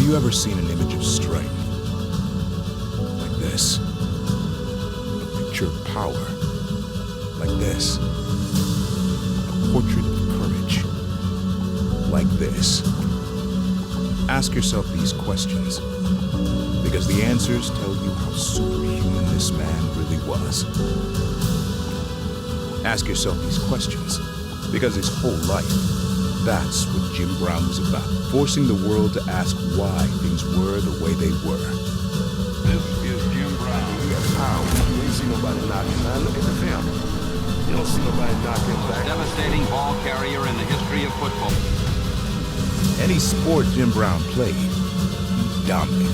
you ever seen an image of strength? Like this. A picture of power. Like this. A portrait of courage. Like this. Ask yourself these questions, because the answers tell you how superhuman this man really was. Ask yourself these questions, because his whole life, that's what Jim Brown was about, forcing the world to ask why things were the way they were. This is Jim Brown. We got power. You ain't see nobody knocking. Now look at the film. You don't see nobody knocking back. Devastating ball carrier in the history of football. Any sport Jim Brown played, he dominated.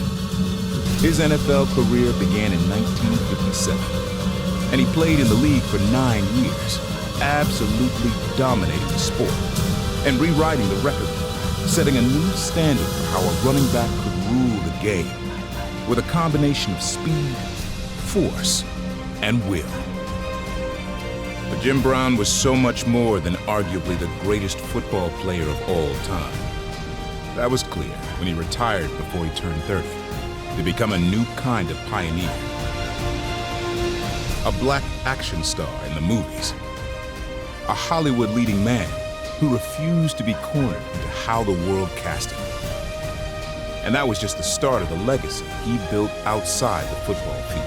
His NFL career began in 1957, and he played in the league for 9 years, absolutely dominating the sport and rewriting the record, setting a new standard for how a running back could rule the game with a combination of speed, force, and will. But Jim Brown was so much more than arguably the greatest football player of all time. That was clear when he retired before he turned 30 to become a new kind of pioneer. A black action star in the movies. A Hollywood leading man who refused to be cornered into how the world cast him. And that was just the start of the legacy he built outside the football field.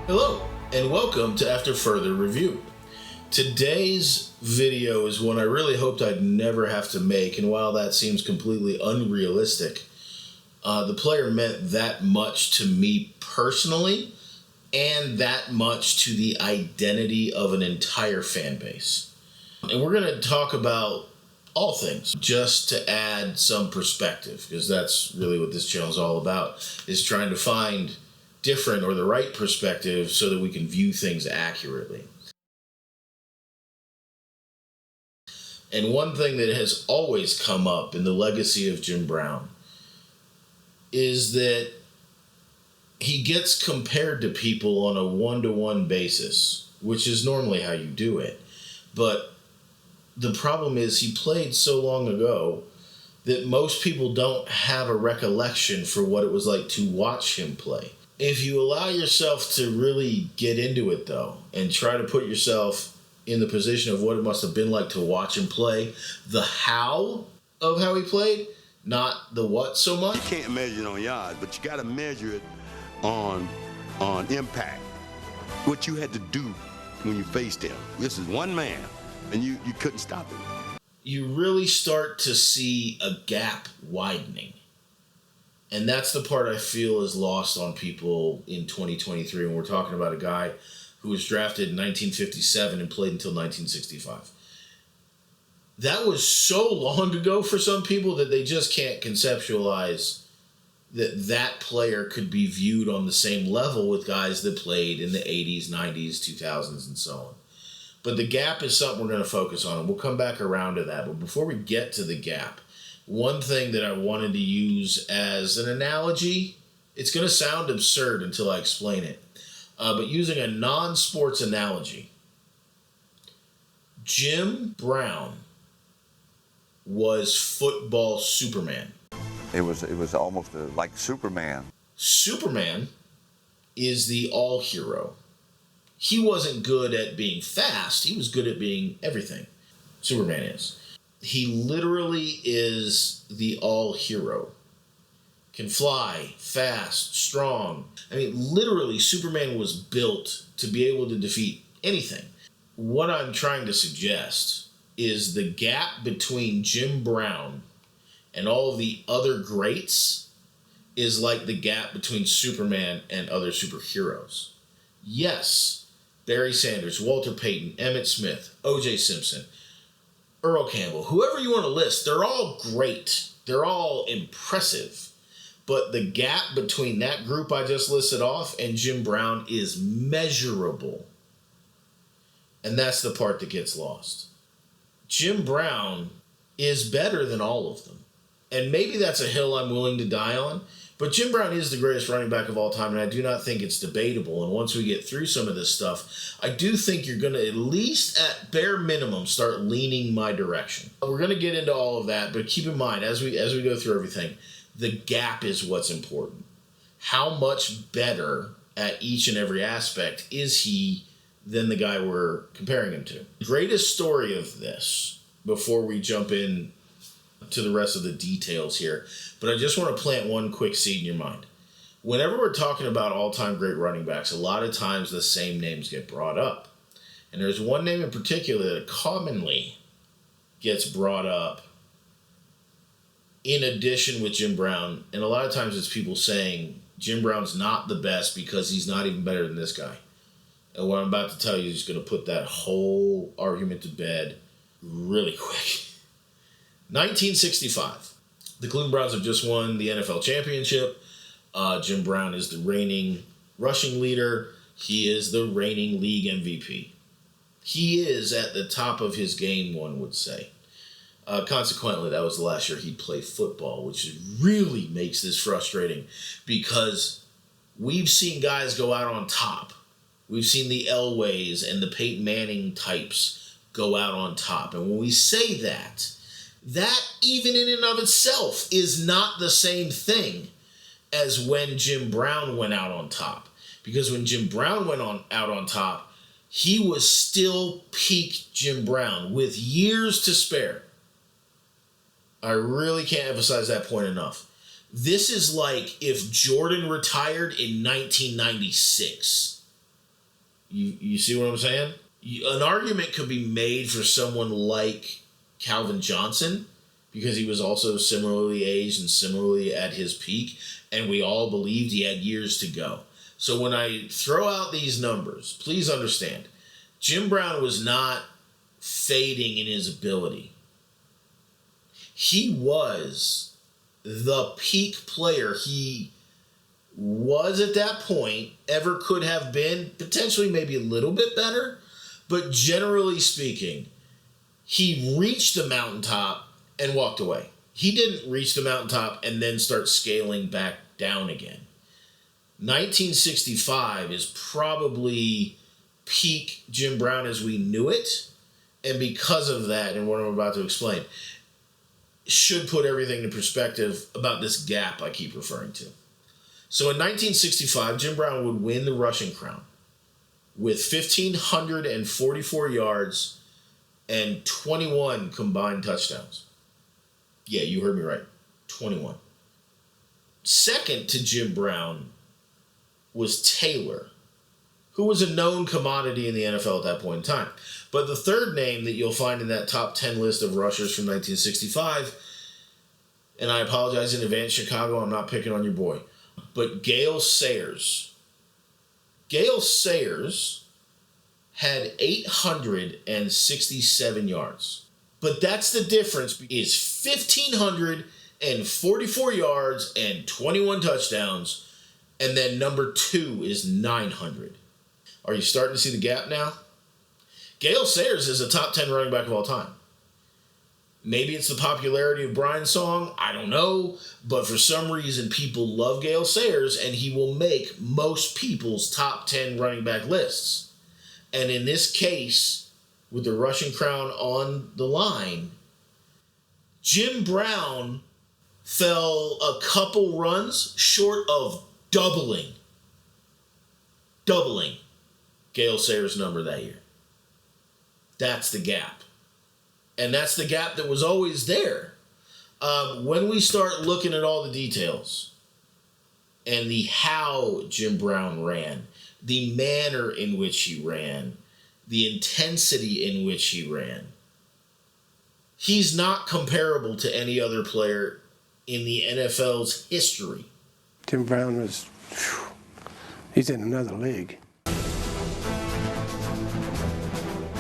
Hello, and welcome to After Further Review. Today's video is one I really hoped I'd never have to make, and while that seems completely unrealistic, the player meant that much to me personally, and that much to the identity of an entire fan base. And we're going to talk about all things, just to add some perspective, because that's really what this channel is all about, is trying to find different or the right perspective so that we can view things accurately. And one thing that has always come up in the legacy of Jim Brown is that he gets compared to people on a one-to-one basis, which is normally how you do it. But the problem is he played so long ago that most people don't have a recollection for what it was like to watch him play. If you allow yourself to really get into it, though, and try to put yourself in the position of what it must have been like to watch him play, the how of how he played, not the what so much. You can't measure it on yards, but you got to measure it on impact. What you had to do when you faced him. This is one man, and you couldn't stop him. You really start to see a gap widening. And that's the part I feel is lost on people in 2023 when we're talking about a guy who was drafted in 1957 and played until 1965. That was so long ago for some people that they just can't conceptualize that that player could be viewed on the same level with guys that played in the 80s, 90s, 2000s, and so on. But the gap is something we're going to focus on, and we'll come back around to that. But before we get to the gap, one thing that I wanted to use as an analogy, it's going to sound absurd until I explain it, but using a non-sports analogy, Jim Brown was football Superman. It was almost like Superman. Superman is the all-hero. He wasn't good at being fast. He was good at being everything. Superman is. He literally is the all-hero. Can fly, fast, strong. I mean, literally, Superman was built to be able to defeat anything. What I'm trying to suggest is the gap between Jim Brown and all of the other greats is like the gap between Superman and other superheroes. Yes, Barry Sanders, Walter Payton, Emmett Smith, O.J. Simpson, Earl Campbell, whoever you want to list, they're all great. They're all impressive. But the gap between that group I just listed off and Jim Brown is measurable. And that's the part that gets lost. Jim Brown is better than all of them. And maybe that's a hill I'm willing to die on, But Jim Brown is the greatest running back of all time, and I do not think it's debatable. And once we get through some of this stuff, I do think you're going to, at least at bare minimum, start leaning my direction. We're going to get into all of that, but keep in mind, as we go through everything, the gap is what's important. How much better at each and every aspect is he than the guy we're comparing him to? The greatest story of this, before we jump in to the rest of the details here, but I just want to plant one quick seed in your mind. Whenever we're talking about all-time great running backs, a lot of times the same names get brought up. And there's one name in particular that commonly gets brought up in addition with Jim Brown. And a lot of times it's people saying Jim Brown's not the best because he's not even better than this guy. And what I'm about to tell you is going to put that whole argument to bed really quick. 1965. The Cleveland Browns have just won the NFL championship. Jim Brown is the reigning rushing leader. He is the reigning league MVP. He is at the top of his game, one would say. Consequently, that was the last year he'd play football, which really makes this frustrating because we've seen guys go out on top. We've seen the Elways and the Peyton Manning types go out on top. And when we say that, that even in and of itself is not the same thing as when Jim Brown went out on top. Because when Jim Brown went out on top, he was still peak Jim Brown with years to spare. I really can't emphasize that point enough. This is like if Jordan retired in 1996. You see what I'm saying? An argument could be made for someone like Calvin Johnson because he was also similarly aged and similarly at his peak, and we all believed he had years to go. So when I throw out these numbers, please understand, Jim Brown was not fading in his ability. He was the peak player he was at that point, ever could have been, potentially maybe a little bit better, but generally speaking, he reached the mountaintop and walked away. He didn't reach the mountaintop and then start scaling back down again. 1965 is probably peak Jim Brown as we knew it, and because of that, and what I'm about to explain, should put everything in perspective about this gap I keep referring to. So in 1965, Jim Brown would win the rushing crown with 1,544 yards and 21 combined touchdowns. Yeah, you heard me right. 21. Second to Jim Brown was Taylor, who was a known commodity in the NFL at that point in time. But the third name that you'll find in that top 10 list of rushers from 1965, and I apologize in advance, Chicago, I'm not picking on your boy, but Gale Sayers. Gale Sayers had 867 yards. But that's the difference, is 1,544 yards and 21 touchdowns, and then number 2 is 900. Are you starting to see the gap now? Gale Sayers is a top 10 running back of all time. Maybe it's the popularity of Brian's song, I don't know, but for some reason people love Gale Sayers, and he will make most people's top 10 running back lists. And in this case, with the rushing crown on the line, Jim Brown fell a couple runs short of doubling Gale Sayers' number that year. That's the gap. And that's the gap that was always there. When we start looking at all the details and the how Jim Brown ran, the manner in which he ran, the intensity in which he ran, he's not comparable to any other player in the NFL's history. Jim Brown was, he's in another league.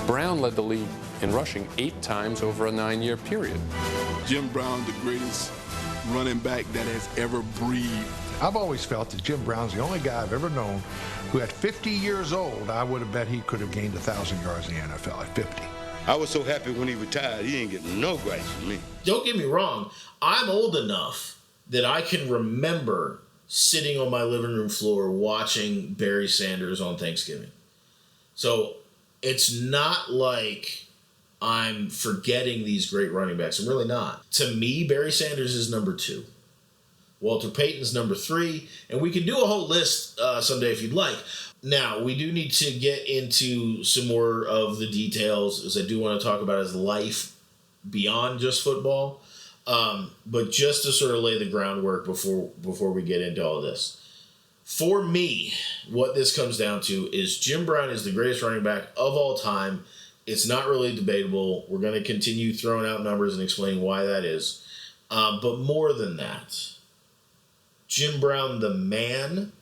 Brown led the league in rushing 8 times over a 9-year period. Jim Brown, the greatest running back that has ever breathed. I've always felt that Jim Brown's the only guy I've ever known who at 50 years old, I would have bet he could have gained 1,000 yards in the NFL at 50. I was so happy when he retired, he ain't getting no grace from me. Don't get me wrong, I'm old enough that I can remember sitting on my living room floor watching Barry Sanders on Thanksgiving. So it's not like I'm forgetting these great running backs. I'm really not. To me, Barry Sanders is number 2. Walter Payton's number 3. And we can do a whole list someday if you'd like. Now, we do need to get into some more of the details, as I do want to talk about his life beyond just football. But just to sort of lay the groundwork before we get into all this. For me, what this comes down to is Jim Brown is the greatest running back of all time. It's not really debatable. We're going to continue throwing out numbers and explaining why that is. But more than that, Jim Brown, the man,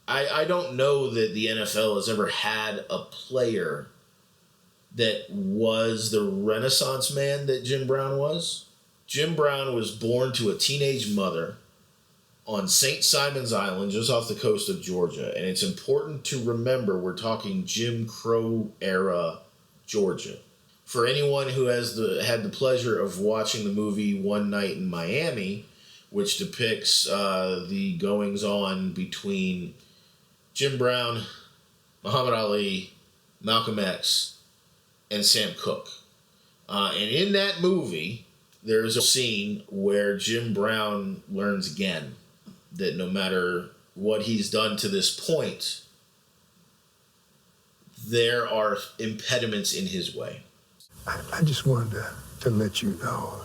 I don't know that the NFL has ever had a player that was the Renaissance man that Jim Brown was. Jim Brown was born to a teenage mother on St. Simon's Island, just off the coast of Georgia. And it's important to remember we're talking Jim Crow era Georgia. For anyone who has had the pleasure of watching the movie One Night in Miami, which depicts the goings-on between Jim Brown, Muhammad Ali, Malcolm X, and Sam Cooke. And in that movie, there's a scene where Jim Brown learns again that no matter what he's done to this point, there are impediments in his way. I just wanted to let you know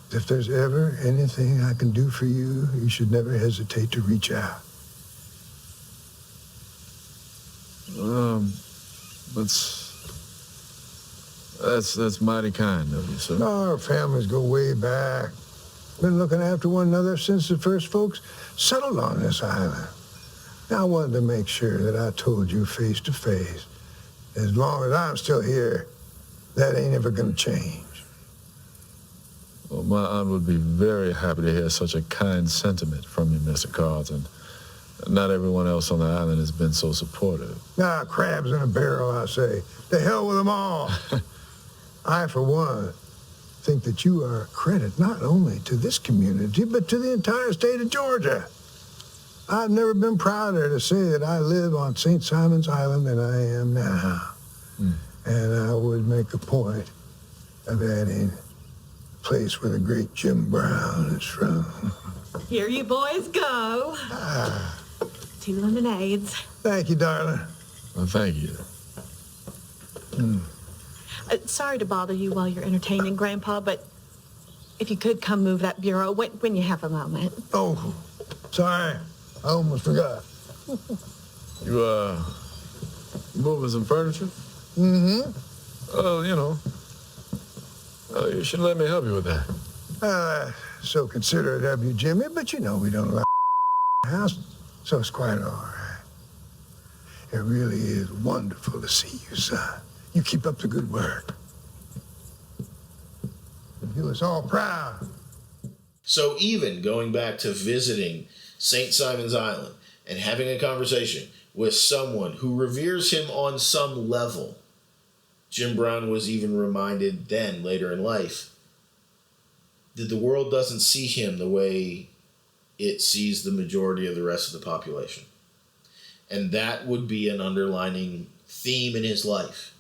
that if there's ever anything I can do for you, you should never hesitate to reach out. That's mighty kind of you, sir. Our families go way back. Been looking after one another since the first folks settled on this island. Now, I wanted to make sure that I told you face to face, as long as I'm still here, that ain't ever gonna change. Well, my aunt would be very happy to hear such a kind sentiment from you, Mr. Carlton. Not everyone else on the island has been so supportive. Ah, crabs in a barrel, I say. The hell with them all. I, for one, think that you are a credit not only to this community, but to the entire state of Georgia. I've never been prouder to say that I live on St. Simon's Island than I am now. And I would make a point of adding a place where the great Jim Brown is from. Here you boys go. 2 lemonades. Thank you, darling. Well, thank you. Sorry to bother you while you're entertaining Grandpa, but if you could come move that bureau when you have a moment. Oh, sorry. I almost forgot. You, moving some furniture? Mm-hmm. Oh, you should let me help you with that. So considerate of you, Jimmy, but you know we don't allow house, so it's quite all right. It really is wonderful to see you, son. You keep up the good work. You do us all proud. So even going back to visiting St. Simon's Island and having a conversation with someone who reveres him on some level, Jim Brown was even reminded then, later in life, that the world doesn't see him the way it sees the majority of the rest of the population. And that would be an underlining theme in his life.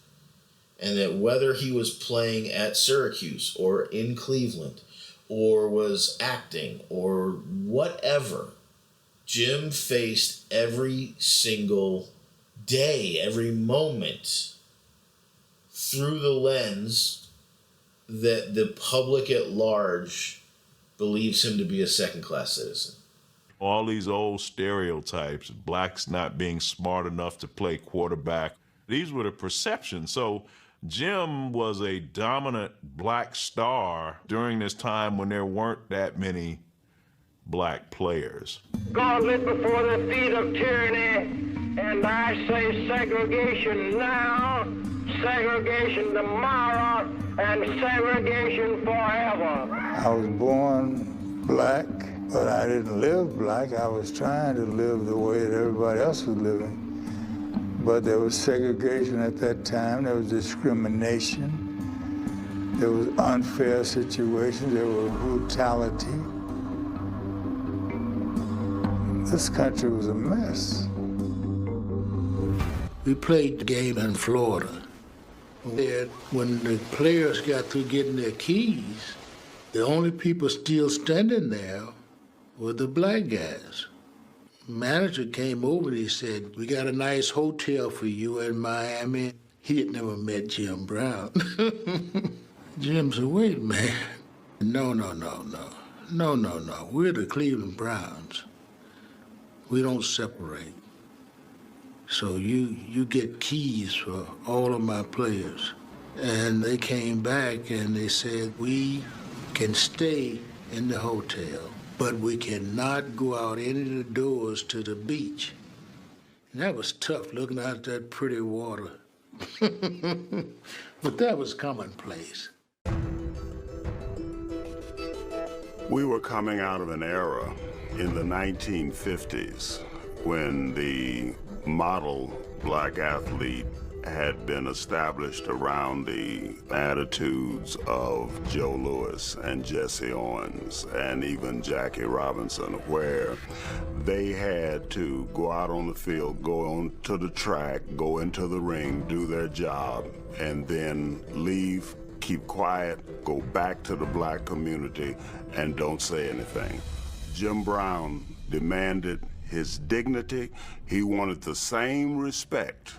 And that whether he was playing at Syracuse or in Cleveland or was acting or whatever, Jim faced every single day, every moment through the lens that the public at large believes him to be a second-class citizen. All these old stereotypes, blacks not being smart enough to play quarterback, these were the perceptions. So Jim was a dominant black star during this time when there weren't that many black players. God lit before the feet of tyranny, and I say segregation now, segregation tomorrow, and segregation forever. I was born black, but I didn't live black. I was trying to live the way that everybody else was living. But there was segregation at that time. There was discrimination. There was unfair situations. There was brutality. This country was a mess. We played the game in Florida. When the players got through getting their keys, the only people still standing there were the black guys. Manager came over and he said, "We got a nice hotel for you in Miami." He had never met Jim Brown. Jim said, "Wait, man. No. We're the Cleveland Browns. We don't separate. So you get keys for all of my players." And they came back and they said, "We can stay in the hotel, but we cannot go out any of the doors to the beach." And that was tough, looking out at that pretty water. But that was commonplace. We were coming out of an era in the 1950s when the model black athlete had been established around the attitudes of Joe Louis and Jesse Owens and even Jackie Robinson, where they had to go out on the field, go on to the track, go into the ring, do their job, and then leave, keep quiet, go back to the black community, and don't say anything. Jim Brown demanded his dignity. He wanted the same respect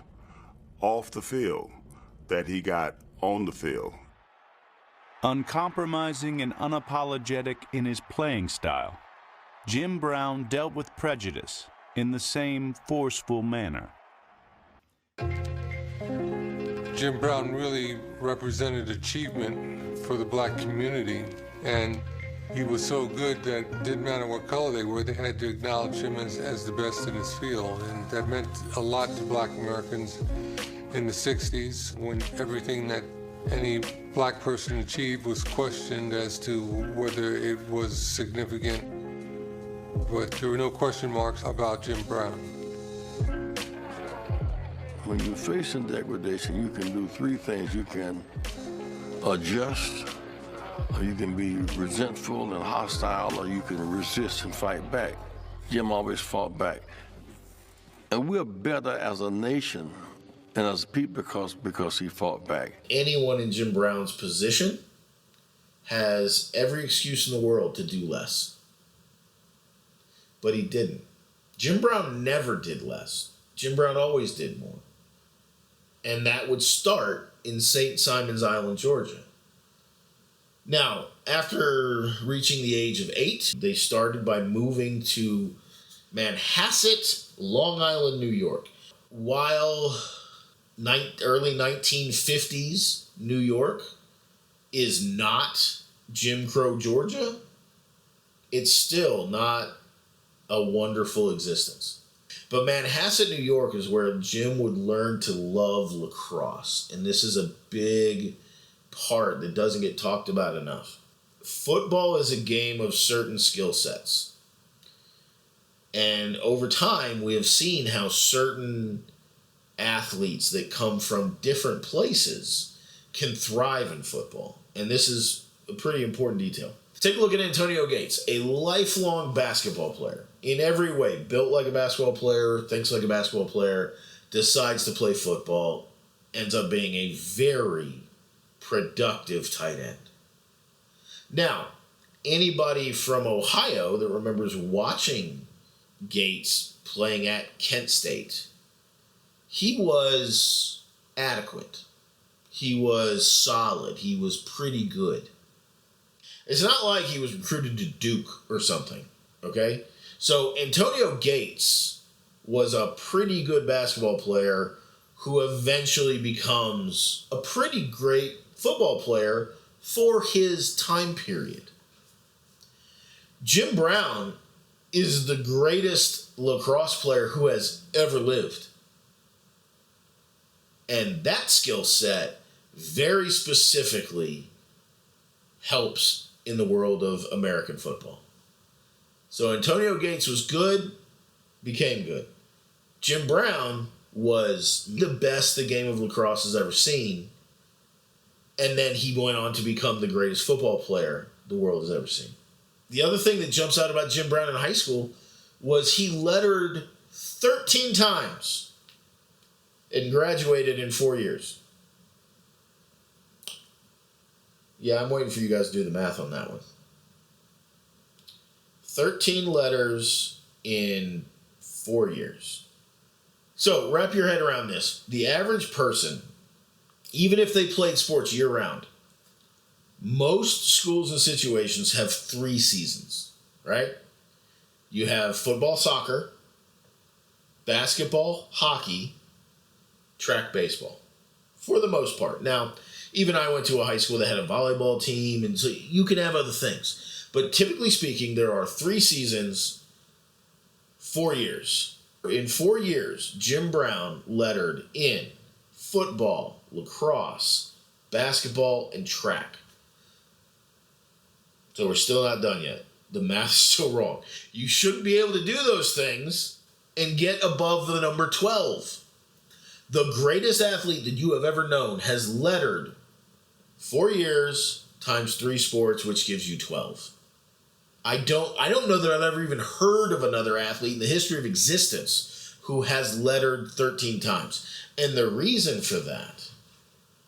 off the field that he got on the field. Uncompromising and unapologetic in his playing style, Jim Brown dealt with prejudice in the same forceful manner. Jim Brown really represented achievement for the black community, and he was so good that it didn't matter what color they were, they had to acknowledge him as the best in his field. And that meant a lot to black Americans in the 60s, when everything that any black person achieved was questioned as to whether it was significant. But there were no question marks about Jim Brown. When you're facing degradation, you can do three things. You can adjust, or you can be resentful and hostile, or you can resist and fight back. Jim always fought back. And we're better as a nation and as people because he fought back. Anyone in Jim Brown's position has every excuse in the world to do less. But he didn't. Jim Brown never did less. Jim Brown always did more. And that would start in St. Simon's Island, Georgia. Now, after reaching the age of 8, they started by moving to Manhasset, Long Island, New York. While early 1950s New York is not Jim Crow, Georgia, it's still not a wonderful existence. But Manhasset, New York is where Jim would learn to love lacrosse. And this is a big part that doesn't get talked about enough. Football is a game of certain skill sets. And over time, we have seen how certain athletes that come from different places can thrive in football. And this is a pretty important detail. Take a look at Antonio Gates, a lifelong basketball player. In every way, built like a basketball player, thinks like a basketball player, decides to play football, ends up being a very productive tight end. Now, anybody from Ohio that remembers watching Gates playing at Kent State, he was adequate. He was solid. He was pretty good. It's not like he was recruited to Duke or something, okay? So Antonio Gates was a pretty good basketball player who eventually becomes a pretty great football player for his time period. Jim Brown is the greatest lacrosse player who has ever lived. And that skill set very specifically helps in the world of American football. So Antonio Gates was good, became good. Jim Brown was the best the game of lacrosse has ever seen. And then he went on to become the greatest football player the world has ever seen. The other thing that jumps out about Jim Brown in high school was he lettered 13 times and graduated in 4 years. Yeah, I'm waiting for you guys to do the math on that one. 13 letters in 4 years. So wrap your head around this. The average person, even if they played sports year-round, most schools and situations have 3 seasons, right? You have football, soccer, basketball, hockey, track, baseball, for the most part. Now, even I went to a high school that had a volleyball team, and so you can have other things. But typically speaking, there are 3 seasons, 4 years. In 4 years, Jim Brown lettered in football, lacrosse, basketball, and track. So we're still not done yet. The math's still wrong. You shouldn't be able to do those things and get above the number 12. The greatest athlete that you have ever known has lettered 4 years times 3 sports, which gives you 12. I don't know that I've ever even heard of another athlete in the history of existence who has lettered 13 times. And the reason for that,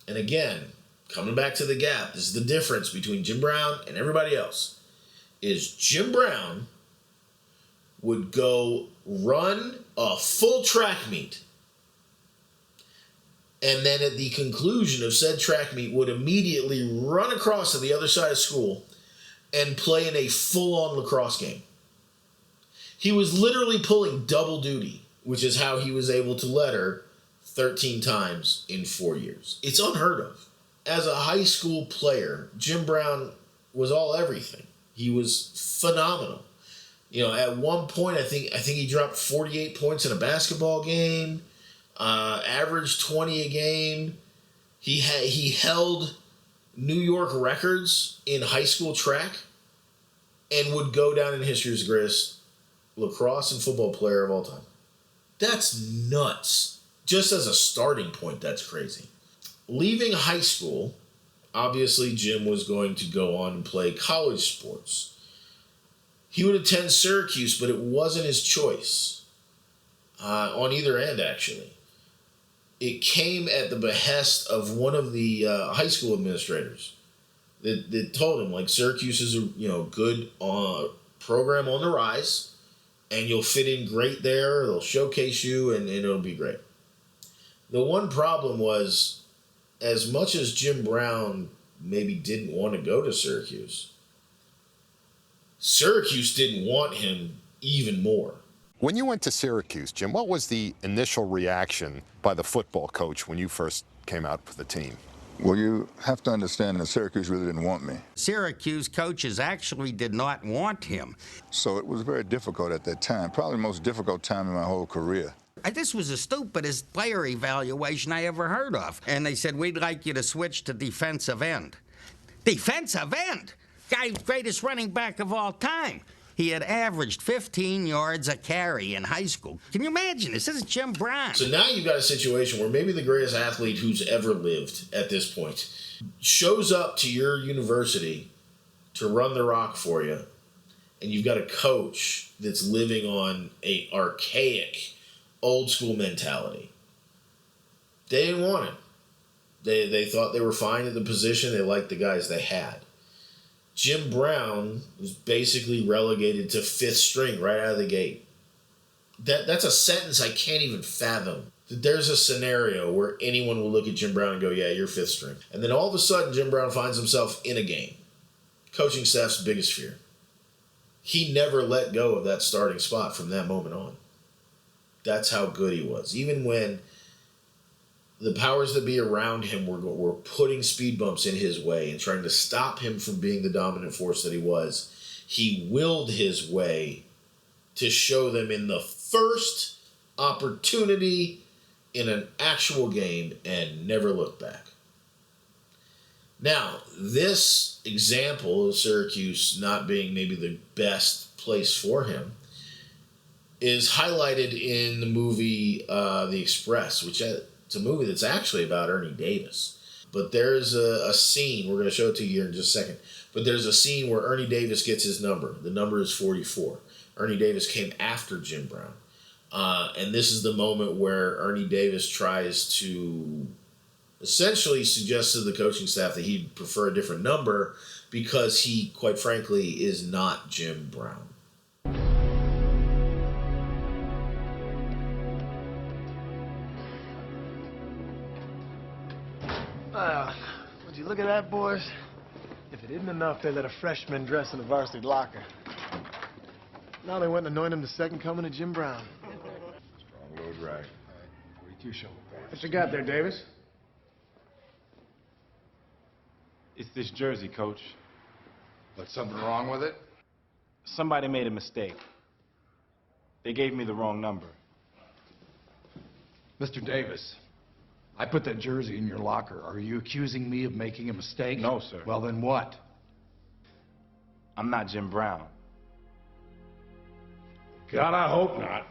and again, coming back to the gap, this is the difference between Jim Brown and everybody else, is Jim Brown would go run a full track meet, and then at the conclusion of said track meet would immediately run across to the other side of school and play in a full-on lacrosse game. He was literally pulling double duty, which is how he was able to letter 13 times in 4 years. It's unheard of. As a high school player, Jim Brown was all everything. He was phenomenal. You know, at one point, I think he dropped 48 points in a basketball game, averaged 20 a game. He held New York records in high school track and would go down in history as the greatest lacrosse and football player of all time. That's nuts. Just as a starting point, that's crazy. Leaving high school, obviously Jim was going to go on and play college sports. He would attend Syracuse, but it wasn't his choice on either end, actually. It came at the behest of one of the high school administrators that told him, like, Syracuse is a good program on the rise, and you'll fit in great there. They'll showcase you, and it'll be great. The one problem was, as much as Jim Brown maybe didn't want to go to Syracuse, Syracuse didn't want him even more. When you went to Syracuse, Jim, what was the initial reaction by the football coach when you first came out with the team? Well, you have to understand that Syracuse really didn't want me. Syracuse coaches actually did not want him. So it was very difficult at that time, probably the most difficult time in my whole career. This was the stupidest player evaluation I ever heard of. And they said, we'd like you to switch to defensive end. Defensive end? Guy's greatest running back of all time. He had averaged 15 yards a carry in high school. Can you imagine this? This is Jim Brown. So now you've got a situation where maybe the greatest athlete who's ever lived at this point shows up to your university to run the rock for you, and you've got a coach that's living on a archaic, old-school mentality. They didn't want him. They thought they were fine at the position. They liked the guys they had. Jim Brown was basically relegated to 5th string right out of the gate. That's a sentence I can't even fathom. There's a scenario where anyone will look at Jim Brown and go, yeah, you're 5th string. And then all of a sudden, Jim Brown finds himself in a game. Coaching staff's biggest fear. He never let go of that starting spot from that moment on. That's how good he was. Even when the powers that be around him were putting speed bumps in his way and trying to stop him from being the dominant force that he was, he willed his way to show them in the first opportunity in an actual game and never looked back. Now, this example of Syracuse not being maybe the best place for him is highlighted in the movie The Express, which it's a movie that's actually about Ernie Davis. But there's a scene, we're going to show it to you here in just a second, but there's a scene where Ernie Davis gets his number. The number is 44. Ernie Davis came after Jim Brown. And this is the moment where Ernie Davis tries to essentially suggest to the coaching staff that he'd prefer a different number because he, quite frankly, is not Jim Brown. Would you look at that, boys? If it isn't enough, they let a freshman dress in the varsity locker. Now they went and anoint him the second coming of Jim Brown. Strong load right. 42 shoulder pads. What you got there, Davis? It's this jersey, Coach. But something wrong with it? Somebody made a mistake. They gave me the wrong number. Mr. Davis, I put that jersey in your locker. Are you accusing me of making a mistake? No, sir. Well, then what? I'm not Jim Brown. God, I hope not.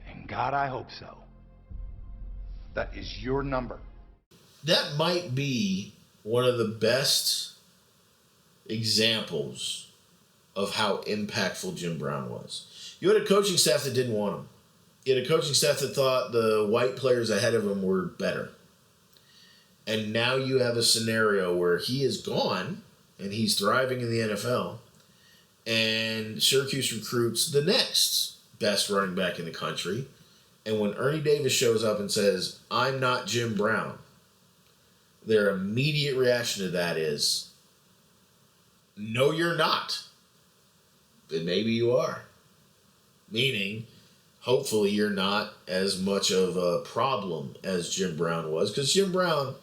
And God, I hope so. That is your number. That might be one of the best examples of how impactful Jim Brown was. You had a coaching staff that didn't want him. You had a coaching staff that thought the white players ahead of him were better. And now you have a scenario where he is gone and he's thriving in the NFL. And Syracuse recruits the next best running back in the country. And when Ernie Davis shows up and says, "I'm not Jim Brown," their immediate reaction to that is, "No, you're not. But maybe you are." Meaning, hopefully you're not as much of a problem as Jim Brown was, because Jim Brown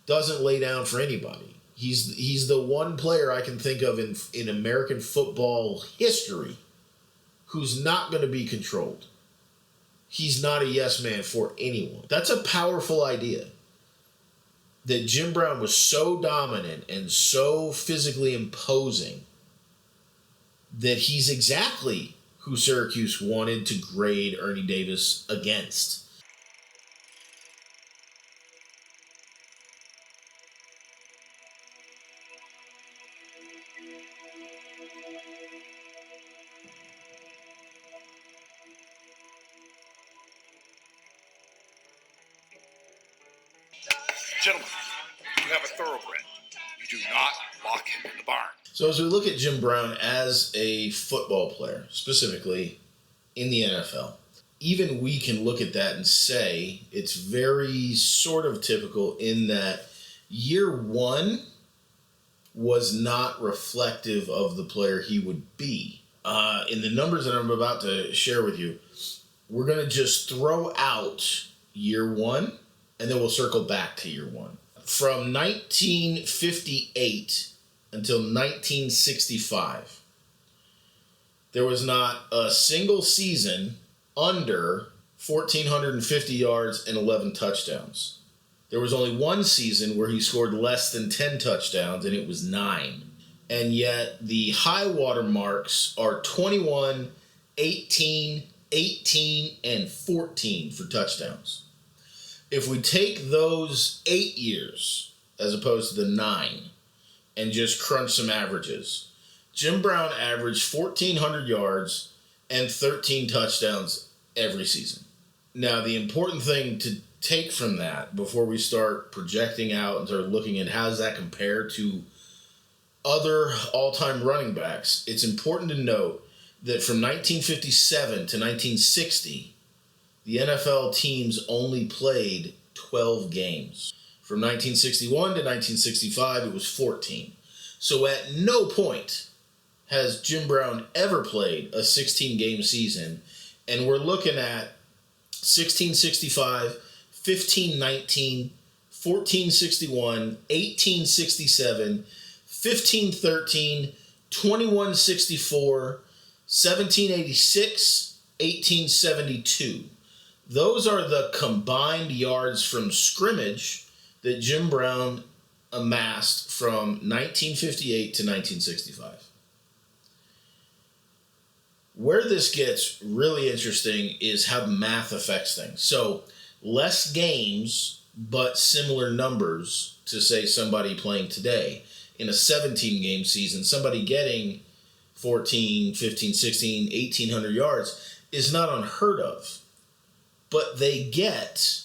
doesn't lay down for anybody. He's the one player I can think of in American football history who's not going to be controlled. He's not a yes man for anyone. That's a powerful idea. That Jim Brown was so dominant and so physically imposing that he's exactly who Syracuse wanted to grade Ernie Davis against. Gentlemen, you have a thoroughbred. You do not lock him in the barn. So as we look at Jim Brown as a football player, specifically in the NFL, even we can look at that and say it's very sort of typical in that year one was not reflective of the player he would be. In the numbers that I'm about to share with you, we're going to just throw out year one, and then we'll circle back to year one. From 1958 until 1965, there was not a single season under 1,450 yards and 11 touchdowns. There was only one season where he scored less than 10 touchdowns, and it was 9. And yet the high water marks are 21, 18, 18, and 14 for touchdowns. If we take those 8 years as opposed to the 9 and just crunch some averages, Jim Brown averaged 1,400 yards and 13 touchdowns every season. Now, the important thing to take from that before we start projecting out and start looking at how does that compare to other all-time running backs, it's important to note that from 1957 to 1960, the NFL teams only played 12 games. From 1961 to 1965, it was 14. So at no point has Jim Brown ever played a 16-game season, and we're looking at 1665, 1519, 1461, 1867, 1513, 2164, 1786, 1872. Those are the combined yards from scrimmage that Jim Brown amassed from 1958 to 1965. Where this gets really interesting is how math affects things. So less games, but similar numbers to, say, somebody playing today. In a 17-game season, somebody getting 14, 15, 16, 1,800 yards is not unheard of. But they get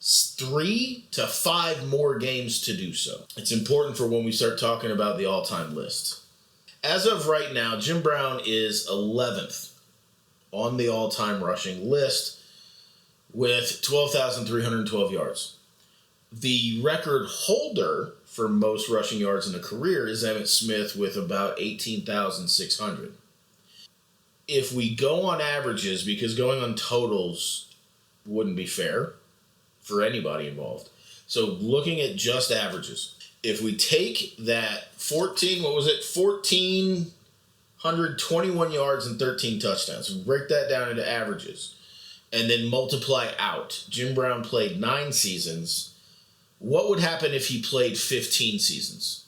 3 to 5 more games to do so. It's important for when we start talking about the all-time list. As of right now, Jim Brown is 11th on the all-time rushing list with 12,312 yards. The record holder for most rushing yards in a career is Emmitt Smith with about 18,600. If we go on averages, because going on totals wouldn't be fair for anybody involved. So looking at just averages, if we take that 1,421 yards and 13 touchdowns, we break that down into averages, and then multiply out. Jim Brown played 9 seasons. What would happen if he played 15 seasons?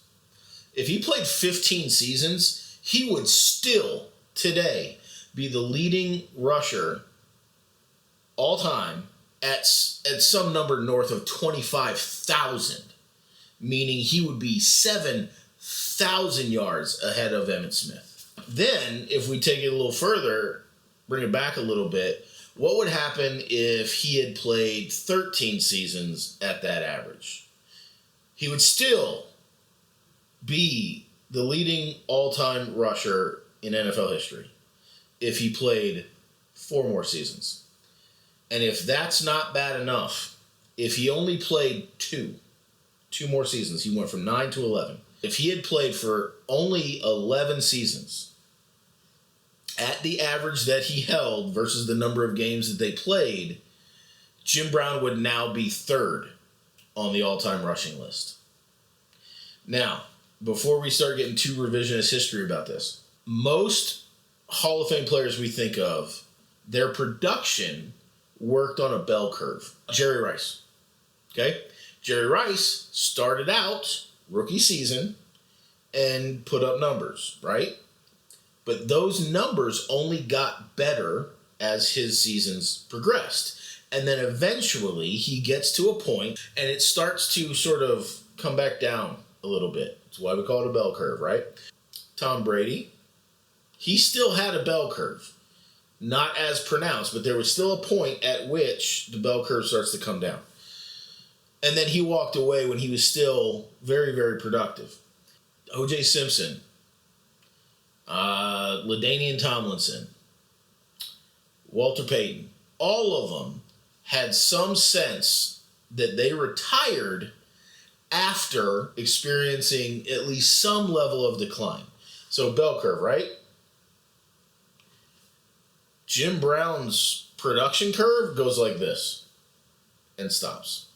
If he played 15 seasons, he would still, today, be the leading rusher all time at some number north of 25,000, meaning he would be 7,000 yards ahead of Emmitt Smith. Then, if we take it a little further, bring it back a little bit, what would happen if he had played 13 seasons at that average? He would still be the leading all-time rusher in NFL history if he played 4 more seasons. And if that's not bad enough, if he only played 2 more seasons, he went from 9 to 11. If he had played for only 11 seasons, at the average that he held versus the number of games that they played, Jim Brown would now be 3rd on the all-time rushing list. Now, before we start getting too revisionist history about this, most Hall of Fame players we think of, their production worked on a bell curve. Jerry Rice. Okay? Jerry Rice started out rookie season and put up numbers, right? But those numbers only got better as his seasons progressed. And then eventually he gets to a point and it starts to sort of come back down a little bit. That's why we call it a bell curve, right? Tom Brady, he still had a bell curve. Not as pronounced, but there was still a point at which the bell curve starts to come down. And then he walked away when he was still very, very productive. O.J. Simpson, LaDainian Tomlinson, Walter Payton, all of them had some sense that they retired after experiencing at least some level of decline. So bell curve, right? Jim Brown's production curve goes like this and stops.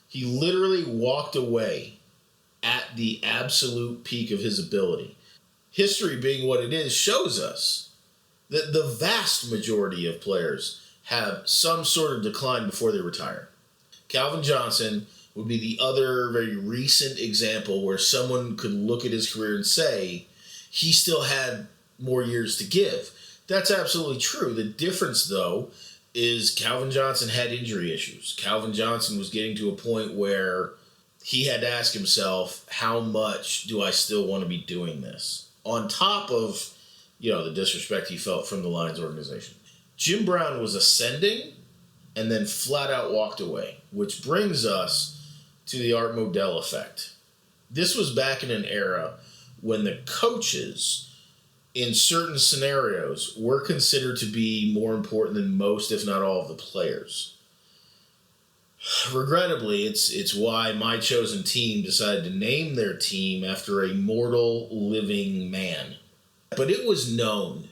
He literally walked away at the absolute peak of his ability. History being what it is shows us that the vast majority of players have some sort of decline before they retire. Calvin Johnson would be the other very recent example where someone could look at his career and say he still had more years to give. That's absolutely true. The difference, though, is Calvin Johnson had injury issues. Calvin Johnson was getting to a point where he had to ask himself, how much do I still want to be doing this? On top of, the disrespect he felt from the Lions organization. Jim Brown was ascending and then flat out walked away, which brings us to the Art Modell effect. This was back in an era when the coaches in certain scenarios were considered to be more important than most, if not all, of the players. Regrettably, it's why my chosen team decided to name their team after a mortal living man. But it was known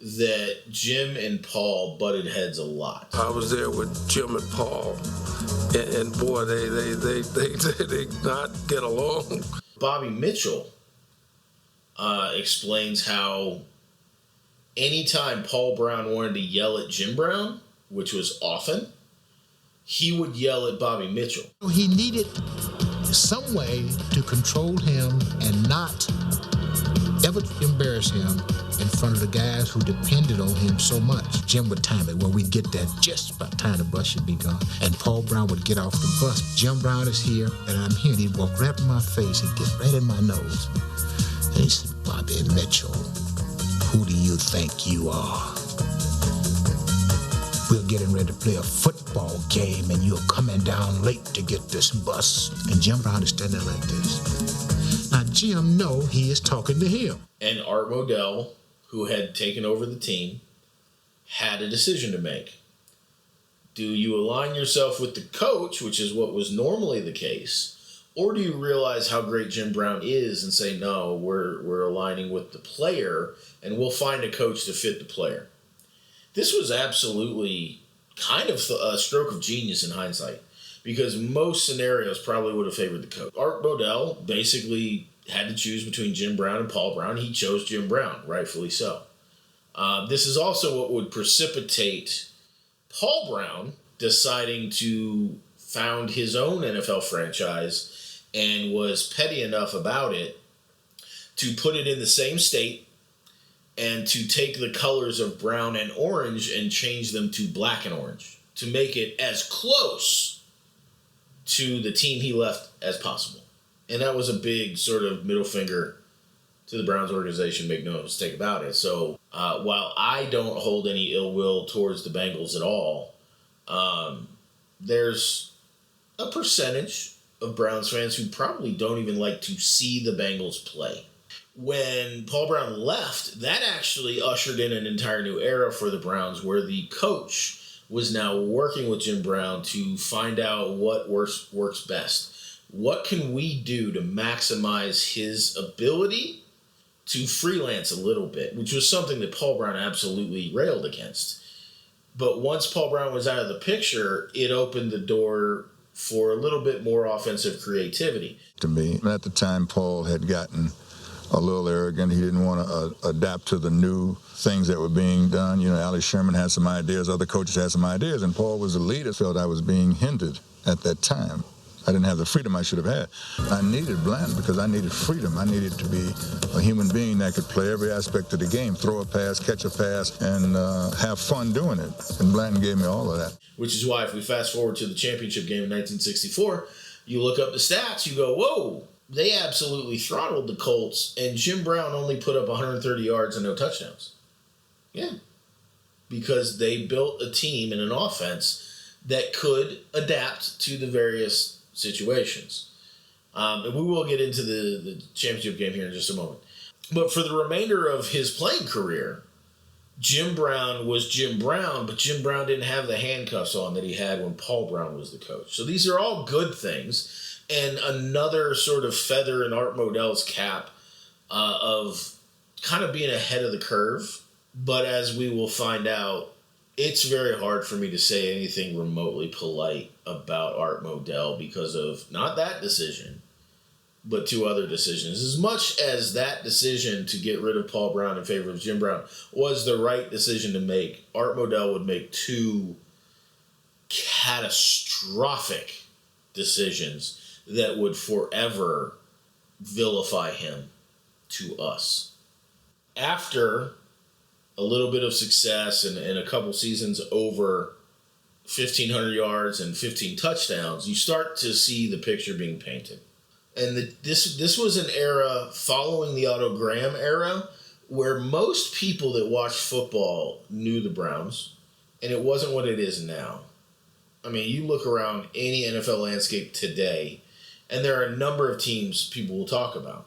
that Jim and Paul butted heads a lot. I was there with Jim and Paul, and boy, they did not get along. Bobby Mitchell explains how anytime Paul Brown wanted to yell at Jim Brown, which was often, he would yell at Bobby Mitchell. He needed some way to control him and not ever embarrass him in front of the guys who depended on him so much. Jim would time it where we'd get there just about time the bus should be gone, and Paul Brown would get off the bus. Jim Brown is here, and I'm here, and he'd walk right in my face, he'd get right in my nose. And he said, Bobby Mitchell, Who do you think you are? We're getting ready to play a football game and you're coming down late to get this bus. And Jim Brown is standing like this. Now, Jim knows he is talking to him. And Art Modell, who had taken over the team, had a decision to make. Do you align yourself with the coach, which is what was normally the case, or do you realize how great Jim Brown is and say, no, we're aligning with the player and we'll find a coach to fit the player? This was absolutely kind of a stroke of genius in hindsight, because most scenarios probably would have favored the coach. Art Modell basically had to choose between Jim Brown and Paul Brown. He chose Jim Brown, rightfully so. This is also what would precipitate Paul Brown deciding to found his own NFL franchise and was petty enough about it to put it in the same state and to take the colors of brown and orange and change them to black and orange to make it as close to the team he left as possible. And that was a big sort of middle finger to the Browns organization, make no mistake about it. So while I don't hold any ill will towards the Bengals at all, there's a percentage of Browns fans who probably don't even like to see the Bengals play. When Paul Brown left, that actually ushered in an entire new era for the Browns, where the coach was now working with Jim Brown to find out what works best. What can we do to maximize his ability to freelance a little bit, which was something that Paul Brown absolutely railed against. But once Paul Brown was out of the picture, it opened the door for a little bit more offensive creativity. To me, at the time, Paul had gotten a little arrogant. He didn't want to adapt to the new things that were being done. You know, Alex Sherman had some ideas, other coaches had some ideas, and Paul was the leader. Felt I was being hindered at that time. I didn't have the freedom I should have had. I needed Blanton because I needed freedom. I needed to be a human being that could play every aspect of the game, throw a pass, catch a pass, and have fun doing it. And Blanton gave me all of that. Which is why if we fast forward to the championship game in 1964, you look up the stats, you go, whoa, they absolutely throttled the Colts, and Jim Brown only put up 130 yards and no touchdowns. Yeah. Because they built a team and an offense that could adapt to the various situations. And we will get into the championship game here in just a moment. But for the remainder of his playing career, Jim Brown was Jim Brown, but Jim Brown didn't have the handcuffs on that he had when Paul Brown was the coach. So these are all good things, and another sort of feather in Art Modell's cap of kind of being ahead of the curve. But as we will find out, it's very hard for me to say anything remotely polite about Art Modell because of not that decision, but two other decisions. As much as that decision to get rid of Paul Brown in favor of Jim Brown was the right decision to make, Art Modell would make two catastrophic decisions that would forever vilify him to us. After a little bit of success and a couple seasons over 1,500 yards and 15 touchdowns, you start to see the picture being painted. And this was an era following the Otto Graham era where most people that watched football knew the Browns, and it wasn't what it is now. I mean, you look around any NFL landscape today, and there are a number of teams people will talk about.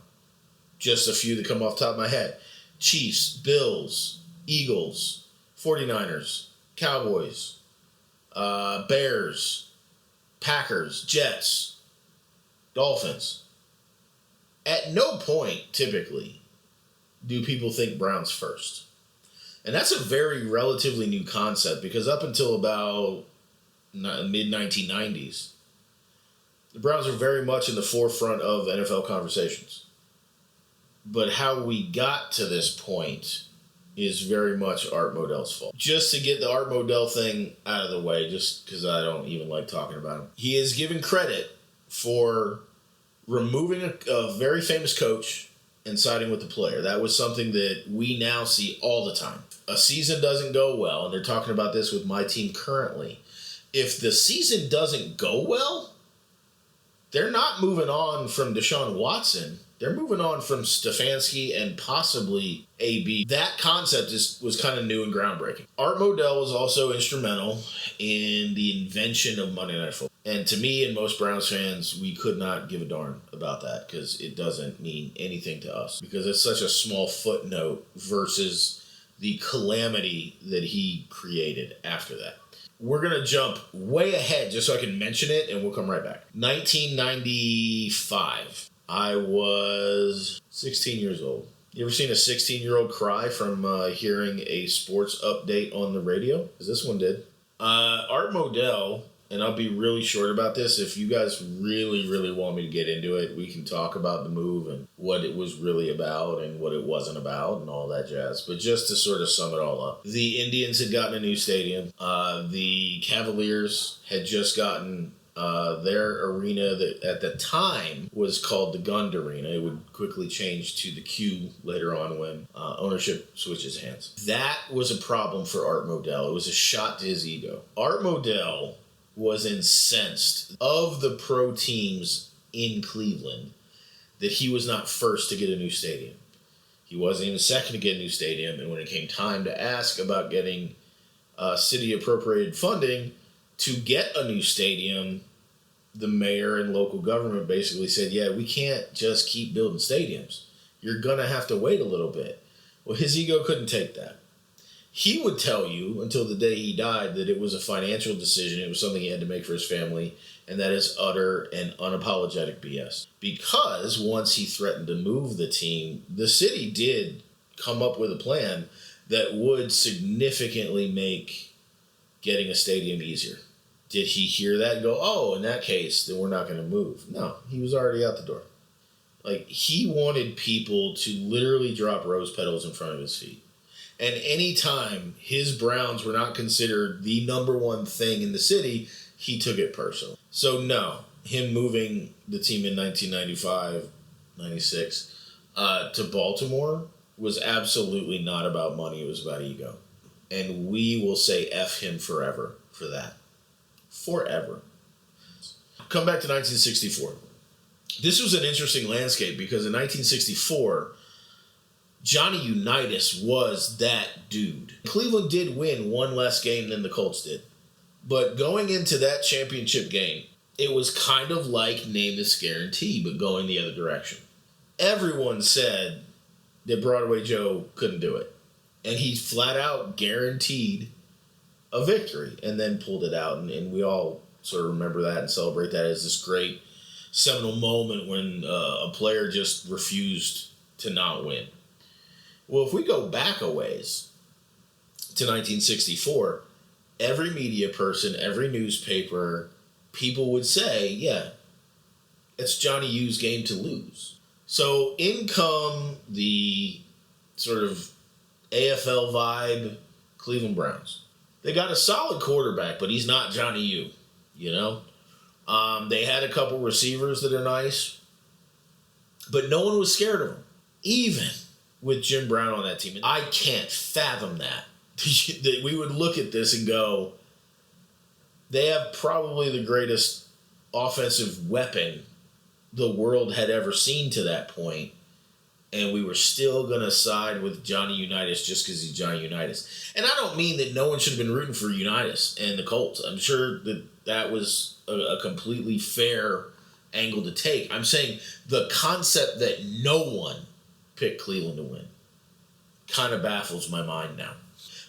Just a few that come off the top of my head. Chiefs, Bills, Eagles, 49ers, Cowboys, Bears, Packers, Jets, Dolphins. At no point, typically, do people think Browns first. And that's a very relatively new concept because up until about mid-1990s, the Browns are very much in the forefront of NFL conversations. But how we got to this point is very much Art Modell's fault. Just to get the Art Modell thing out of the way, just because I don't even like talking about him. He is given credit for removing a very famous coach and siding with the player. That was something that we now see all the time. A season doesn't go well, and they're talking about this with my team currently. If the season doesn't go well, They're not moving on from Deshaun Watson. They're moving on from Stefanski and possibly AB. That concept was kind of new and groundbreaking. Art Modell was also instrumental in the invention of Monday Night Football. And to me and most Browns fans, we could not give a darn about that because it doesn't mean anything to us. Because it's such a small footnote versus the calamity that he created after that. We're going to jump way ahead just so I can mention it, and we'll come right back. 1995. I was 16 years old. You ever seen a 16-year-old cry from hearing a sports update on the radio? Because this one did. Art Modell, and I'll be really short about this. If you guys really, really want me to get into it, we can talk about the move and what it was really about and what it wasn't about and all that jazz. But just to sort of sum it all up. The Indians had gotten a new stadium. The Cavaliers had just gotten their arena that at the time was called the Gund Arena. It would quickly change to the Q later on when ownership switches hands. That was a problem for Art Modell. It was a shot to his ego. Art Modell was incensed of the pro teams in Cleveland that he was not first to get a new stadium. He wasn't even second to get a new stadium, and when it came time to ask about getting city appropriated funding to get a new stadium, the mayor and local government basically said, yeah, we can't just keep building stadiums. You're going to have to wait a little bit. Well, his ego couldn't take that. He would tell you until the day he died that it was a financial decision. It was something he had to make for his family, and that is utter and unapologetic BS. Because once he threatened to move the team, the city did come up with a plan that would significantly make getting a stadium easier. Did he hear that and go, oh, in that case, then we're not going to move? No, he was already out the door. Like, he wanted people to literally drop rose petals in front of his feet. And anytime his Browns were not considered the number one thing in the city, he took it personal. So no, him moving the team in 1995, 96 to Baltimore was absolutely not about money. It was about ego. And we will say F him forever for that. Forever. Come back to 1964. This was an interesting landscape because in 1964, Johnny Unitas was that dude. Cleveland did win one less game than the Colts did. But going into that championship game, it was kind of like name this guarantee, but going the other direction. Everyone said that Broadway Joe couldn't do it. And he flat out guaranteed a victory and then pulled it out. And we all sort of remember that and celebrate that as this great seminal moment when a player just refused to not win. Well, if we go back a ways to 1964, every media person, every newspaper, people would say, yeah, it's Johnny U's game to lose. So in come the sort of AFL vibe Cleveland Browns. They got a solid quarterback, but he's not Johnny U, you know? They had a couple receivers that are nice, but no one was scared of him, even with Jim Brown on that team. I can't fathom that. We would look at this and go, they have probably the greatest offensive weapon the world had ever seen to that point, and we were still going to side with Johnny Unitas just because he's Johnny Unitas. And I don't mean that no one should have been rooting for Unitas and the Colts. I'm sure that that was a completely fair angle to take. I'm saying the concept that no one picked Cleveland to win kind of baffles my mind now.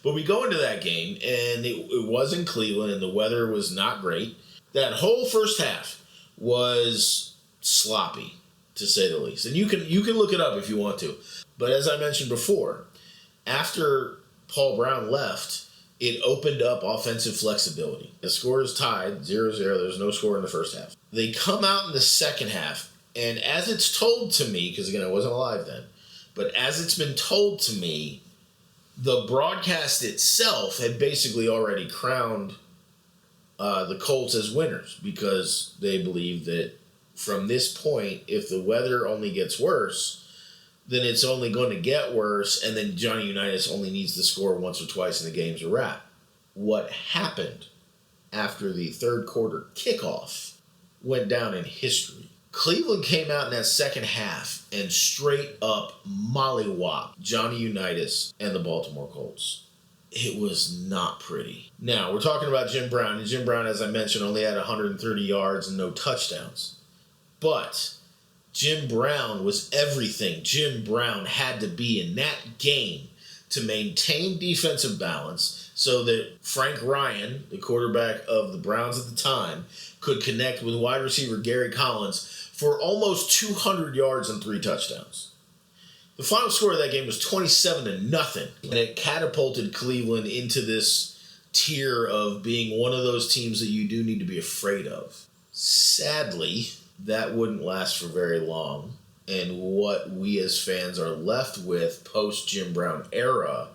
But we go into that game, and it was in Cleveland, and the weather was not great. That whole first half was sloppy, to say the least. And you can look it up if you want to. But as I mentioned before, after Paul Brown left, it opened up offensive flexibility. The score is tied, 0-0. There's no score in the first half. They come out in the second half, and as it's told to me, because again, I wasn't alive then, but as it's been told to me, the broadcast itself had basically already crowned the Colts as winners because they believed that from this point, if the weather only gets worse, then it's only going to get worse, and then Johnny Unitas only needs to score once or twice and the game's a wrap. What happened after the third quarter kickoff went down in history. Cleveland came out in that second half and straight up mollywopped Johnny Unitas and the Baltimore Colts. It was not pretty. Now, we're talking about Jim Brown, and Jim Brown, as I mentioned, only had 130 yards and no touchdowns. But Jim Brown was everything Jim Brown had to be in that game to maintain defensive balance so that Frank Ryan, the quarterback of the Browns at the time, could connect with wide receiver Gary Collins for almost 200 yards and 3 touchdowns. The final score of that game was 27-0, and it catapulted Cleveland into this tier of being one of those teams that you do need to be afraid of. Sadly, that wouldn't last for very long, and what we as fans are left with post-Jim Brown era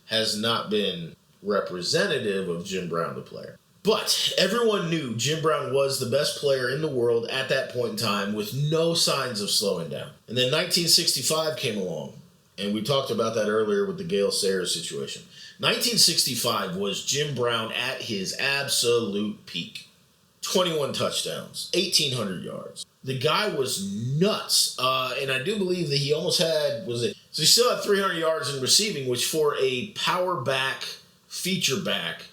has not been representative of Jim Brown the player. But everyone knew Jim Brown was the best player in the world at that point in time with no signs of slowing down. And then 1965 came along, and we talked about that earlier with the Gale Sayers situation. 1965 was Jim Brown at his absolute peak. 21 touchdowns, 1,800 yards. The guy was nuts, and I do believe that he almost had, so he still had 300 yards in receiving, which for a power back, feature back,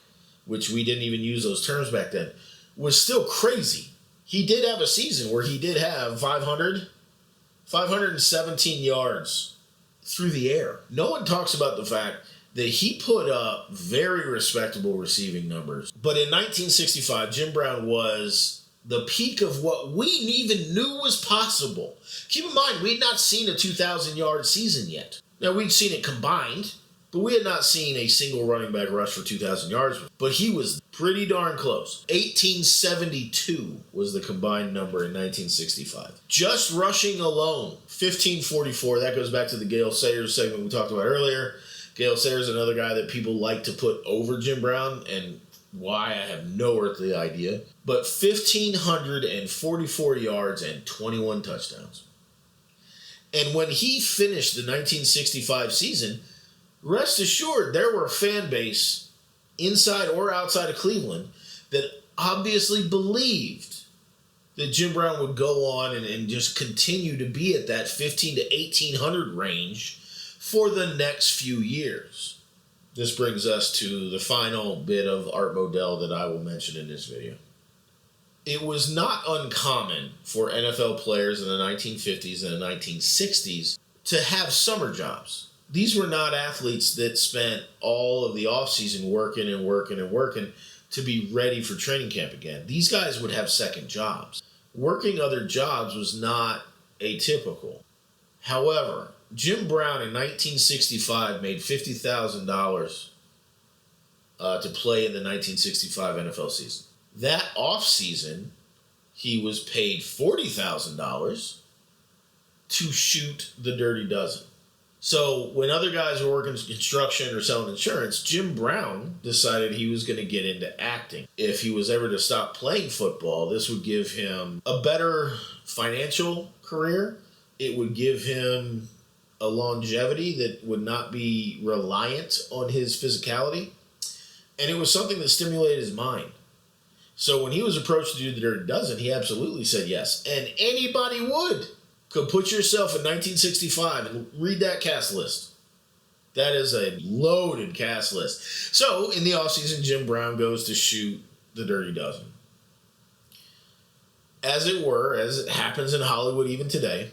which we didn't even use those terms back then, was still crazy. He did have a season where he did have 517 yards through the air. No one talks about the fact that he put up very respectable receiving numbers. But in 1965, Jim Brown was the peak of what we even knew was possible. Keep in mind, we had not seen a 2,000-yard season yet. Now, we'd seen it combined, but we had not seen a single running back rush for 2,000 yards. But he was pretty darn close. 1,872 was the combined number in 1965. Just rushing alone, 1,544. That goes back to the Gale Sayers segment we talked about earlier. Gale Sayers is another guy that people like to put over Jim Brown, and why, I have no earthly idea. But 1,544 yards and 21 touchdowns. And when he finished the 1965 season, rest assured, there were a fan base inside or outside of Cleveland that obviously believed that Jim Brown would go on and just continue to be at that 1,500 to 1,800 range for the next few years. This brings us to the final bit of Art Modell that I will mention in this video. It was not uncommon for NFL players in the 1950s and the 1960s to have summer jobs. These were not athletes that spent all of the offseason working to be ready for training camp again. These guys would have second jobs. Working other jobs was not atypical. However, Jim Brown in 1965 made $50,000 to play in the 1965 NFL season. That offseason, he was paid $40,000 to shoot the Dirty Dozen. So when other guys were working construction or selling insurance, Jim Brown decided he was going to get into acting. If he was ever to stop playing football, this would give him a better financial career. It would give him a longevity that would not be reliant on his physicality. And it was something that stimulated his mind. So when he was approached to do the Dirty Dozen, he absolutely said yes. And anybody would. Could put yourself in 1965 and read that cast list. That is a loaded cast list. So in the offseason, Jim Brown goes to shoot the Dirty Dozen. As it were, as it happens in Hollywood even today,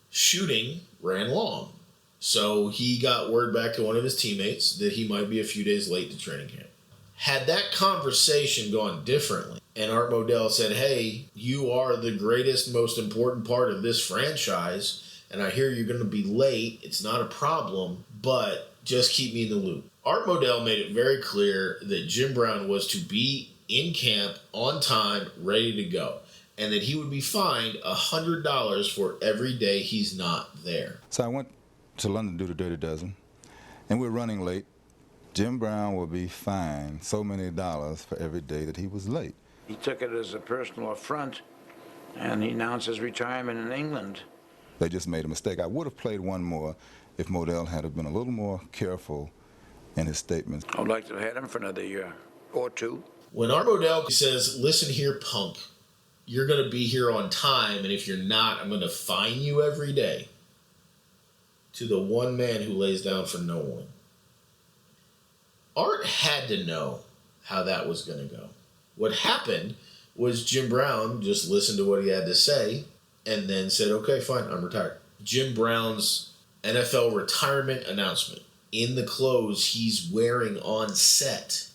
shooting ran long. So he got word back to one of his teammates that he might be a few days late to training camp. Had that conversation gone differently, and Art Modell said, hey, you are the greatest, most important part of this franchise, and I hear you're going to be late. It's not a problem, but just keep me in the loop. Art Modell made it very clear that Jim Brown was to be in camp on time, ready to go, and that he would be fined $100 for every day he's not there. So I went to London to do the Dirty Dozen, and we're running late. Jim Brown will be fined so many dollars for every day that he was late. He took it as a personal affront, and he announced his retirement in England. They just made a mistake. I would have played one more if Modell had been a little more careful in his statements. I'd like to have had him for another year or two. When Art Modell says, listen here, punk, you're going to be here on time, and if you're not, I'm going to fine you every day, to the one man who lays down for no one. Art had to know how that was going to go. What happened was Jim Brown just listened to what he had to say and then said, okay, fine, I'm retired. Jim Brown's NFL retirement announcement, in the clothes he's wearing on set,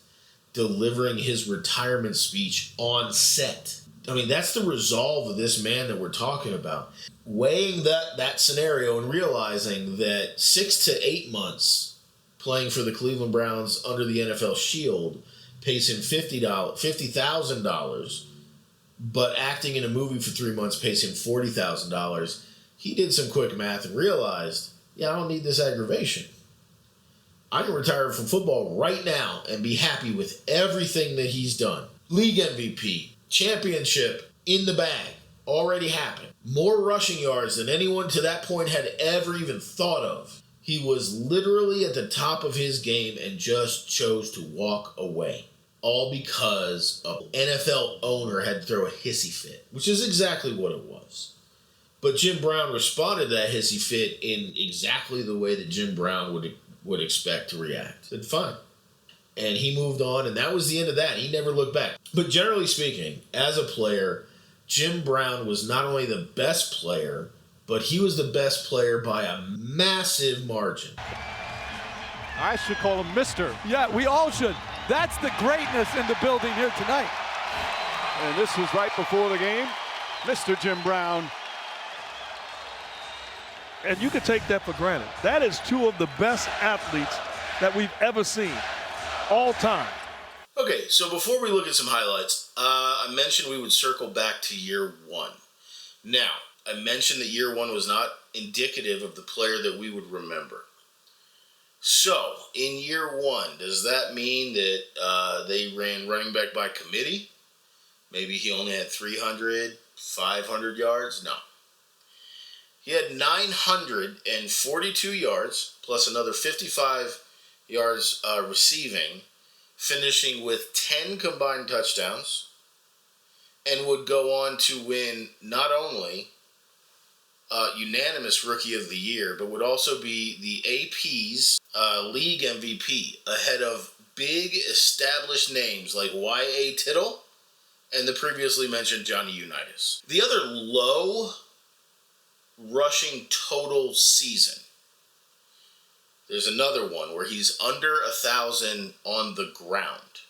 delivering his retirement speech on set. I mean, that's the resolve of this man that we're talking about. Weighing that scenario and realizing that 6 to 8 months playing for the Cleveland Browns under the NFL Shield pays him $50,000, but acting in a movie for 3 months pays him $40,000. He did some quick math and realized, yeah, I don't need this aggravation. I can retire from football right now and be happy with everything that he's done. League MVP, championship in the bag, already happened. More rushing yards than anyone to that point had ever even thought of. He was literally at the top of his game and just chose to walk away. All because an NFL owner had to throw a hissy fit, which is exactly what it was. But Jim Brown responded to that hissy fit in exactly the way that Jim Brown would expect to react. Said, fine. And he moved on, and that was the end of that. He never looked back. But generally speaking, as a player, Jim Brown was not only the best player, but he was the best player by a massive margin. I should call him Mr. Yeah, we all should. That's the greatness in the building here tonight. And this was right before the game. Mr. Jim Brown. And you can take that for granted. That is two of the best athletes that we've ever seen, all time. Okay, so before we look at some highlights, I mentioned we would circle back to year one. Now, I mentioned that year one was not indicative of the player that we would remember. So, in year one, does that mean that they ran running back by committee? Maybe he only had 300, 500 yards? No. He had 942 yards, plus another 55 yards receiving, finishing with 10 combined touchdowns, and would go on to win not only unanimous Rookie of the Year, but would also be the AP's league MVP, ahead of big established names like Y.A. Tittle and the previously mentioned Johnny Unitas. The other low rushing total season, there's another one where he's under 1,000 on the ground.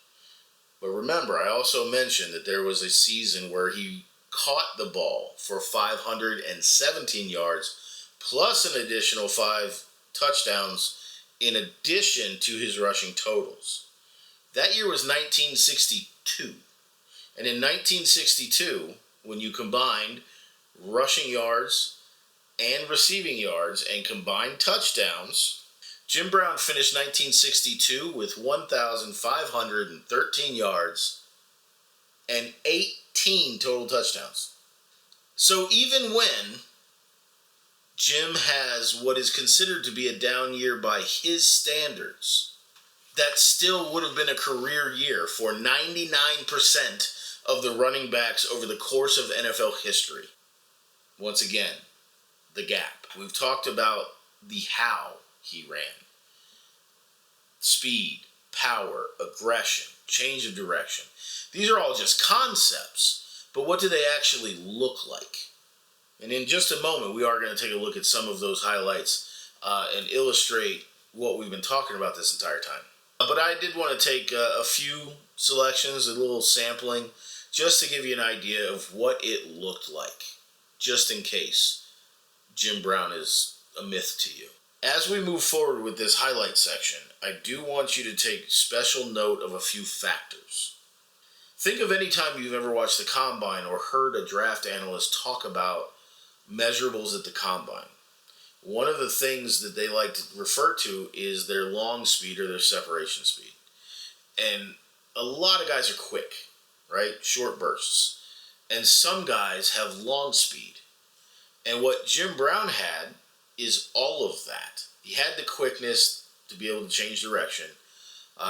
But remember, I also mentioned that there was a season where he caught the ball for 517 yards, plus an additional 5 touchdowns in addition to his rushing totals. That year was 1962. And in 1962, when you combined rushing yards and receiving yards and combined touchdowns, Jim Brown finished 1962 with 1,513 yards and 18 total touchdowns. So even when Jim has what is considered to be a down year by his standards, that still would have been a career year for 99% of the running backs over the course of NFL history. Once again, the gap. We've talked about the how he ran. Speed, power, aggression, change of direction. These are all just concepts, but what do they actually look like? And in just a moment, we are going to take a look at some of those highlights and illustrate what we've been talking about this entire time. But I did want to take a few selections, a little sampling, just to give you an idea of what it looked like, just in case Jim Brown is a myth to you. As we move forward with this highlight section, I do want you to take special note of a few factors. Think of any time you've ever watched the Combine or heard a draft analyst talk about measurables at the Combine. One of the things that they like to refer to is their long speed or their separation speed. And a lot of guys are quick, right? Short bursts. And some guys have long speed. And what Jim Brown had is all of that. He had the quickness to be able to change direction.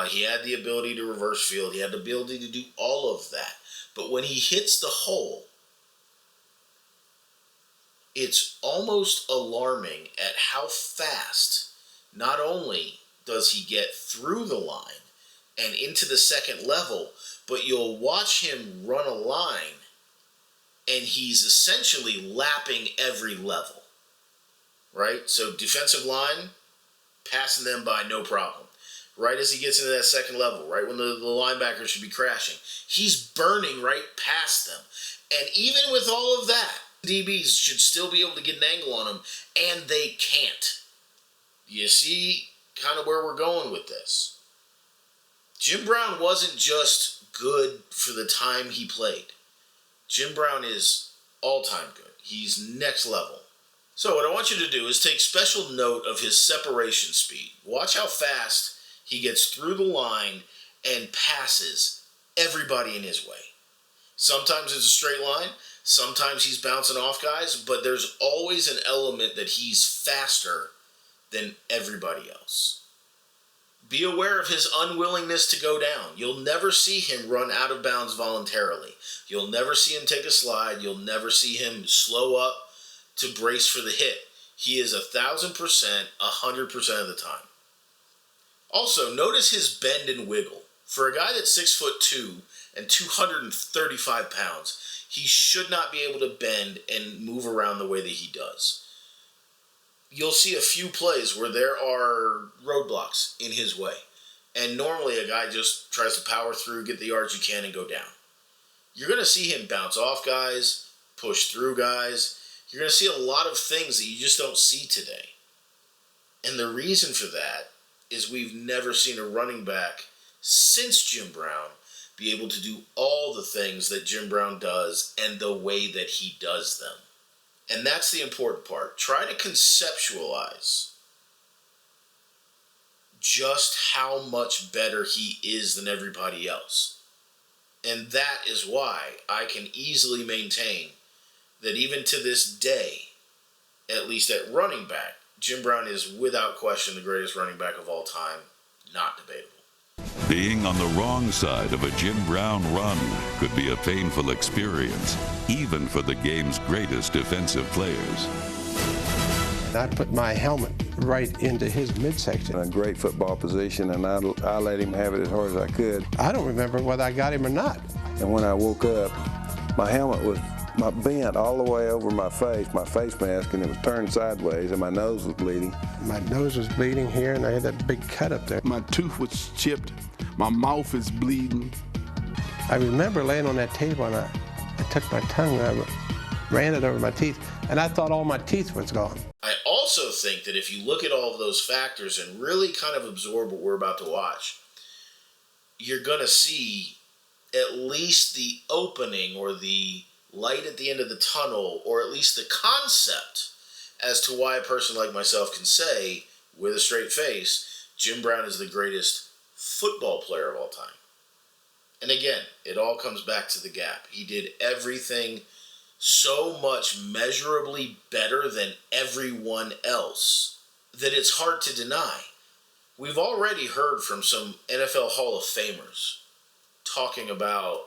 He had the ability to reverse field. He had the ability to do all of that. But when he hits the hole, it's almost alarming at how fast not only does he get through the line and into the second level, but you'll watch him run a line and he's essentially lapping every level, right? So defensive line, passing them by no problem. Right as he gets into that second level, right when the linebacker should be crashing, he's burning right past them. And even with all of that, DBs should still be able to get an angle on him, and they can't. You see kind of where we're going with this. Jim Brown wasn't just good for the time he played. Jim Brown is all-time good. He's next level. So what I want you to do is take special note of his separation speed. Watch how fast he gets through the line and passes everybody in his way. Sometimes it's a straight line. Sometimes he's bouncing off guys, but there's always an element that he's faster than everybody else. Be aware of his unwillingness to go down. You'll never see him run out of bounds voluntarily. You'll never see him take a slide. You'll never see him slow up to brace for the hit. He is 1,000%, 100% of the time. Also, notice his bend and wiggle. For a guy that's 6'2" and 235 pounds, he should not be able to bend and move around the way that he does. You'll see a few plays where there are roadblocks in his way. And normally a guy just tries to power through, get the yards you can, and go down. You're going to see him bounce off guys, push through guys. You're going to see a lot of things that you just don't see today. And the reason for that is we've never seen a running back since Jim Brown be able to do all the things that Jim Brown does and the way that he does them. And that's the important part. Try to conceptualize just how much better he is than everybody else. And that is why I can easily maintain that even to this day, at least at running back, Jim Brown is without question the greatest running back of all time. Not debatable. Being on the wrong side of a Jim Brown run could be a painful experience, even for the game's greatest defensive players. And I put my helmet right into his midsection. A great football position, and I let him have it as hard as I could. I don't remember whether I got him or not. And when I woke up, my helmet was bent all the way over my face mask, and it was turned sideways, and my nose was bleeding. My nose was bleeding here, and I had that big cut up there. My tooth was chipped. My mouth is bleeding. I remember laying on that table, and I took my tongue and I ran it over my teeth, and I thought all my teeth was gone. I also think that if you look at all of those factors and really kind of absorb what we're about to watch, you're going to see at least the opening or the light at the end of the tunnel, or at least the concept as to why a person like myself can say, with a straight face, Jim Brown is the greatest football player of all time. And again, it all comes back to the gap. He did everything so much measurably better than everyone else that it's hard to deny. We've already heard from some NFL Hall of Famers talking about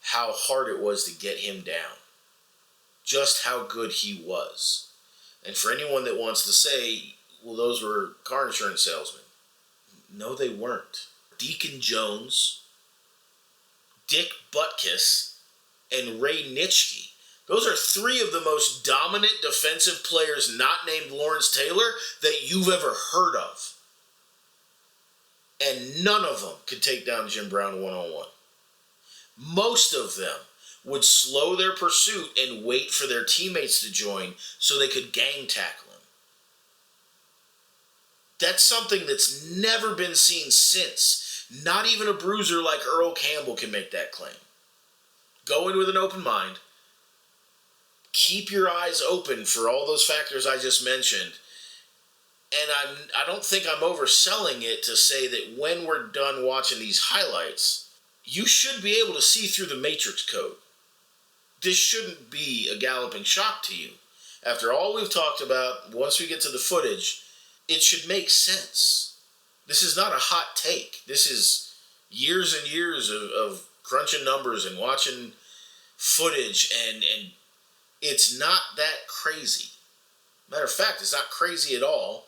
how hard it was to get him down, just how good he was. And for anyone that wants to say, well, those were car insurance salesmen, no, they weren't. Deacon Jones, Dick Butkus, and Ray Nitschke. Those are three of the most dominant defensive players not named Lawrence Taylor that you've ever heard of. And none of them could take down Jim Brown one-on-one. Most of them would slow their pursuit and wait for their teammates to join so they could gang tackle him. That's something that's never been seen since. Not even a bruiser like Earl Campbell can make that claim. Go in with an open mind. Keep your eyes open for all those factors I just mentioned. And I don't think I'm overselling it to say that when we're done watching these highlights, you should be able to see through the matrix code. This shouldn't be a galloping shock to you. After all we've talked about, once we get to the footage, it should make sense. This is not a hot take. This is years and years of crunching numbers and watching footage and It's not that crazy. Matter of fact, it's not crazy at all.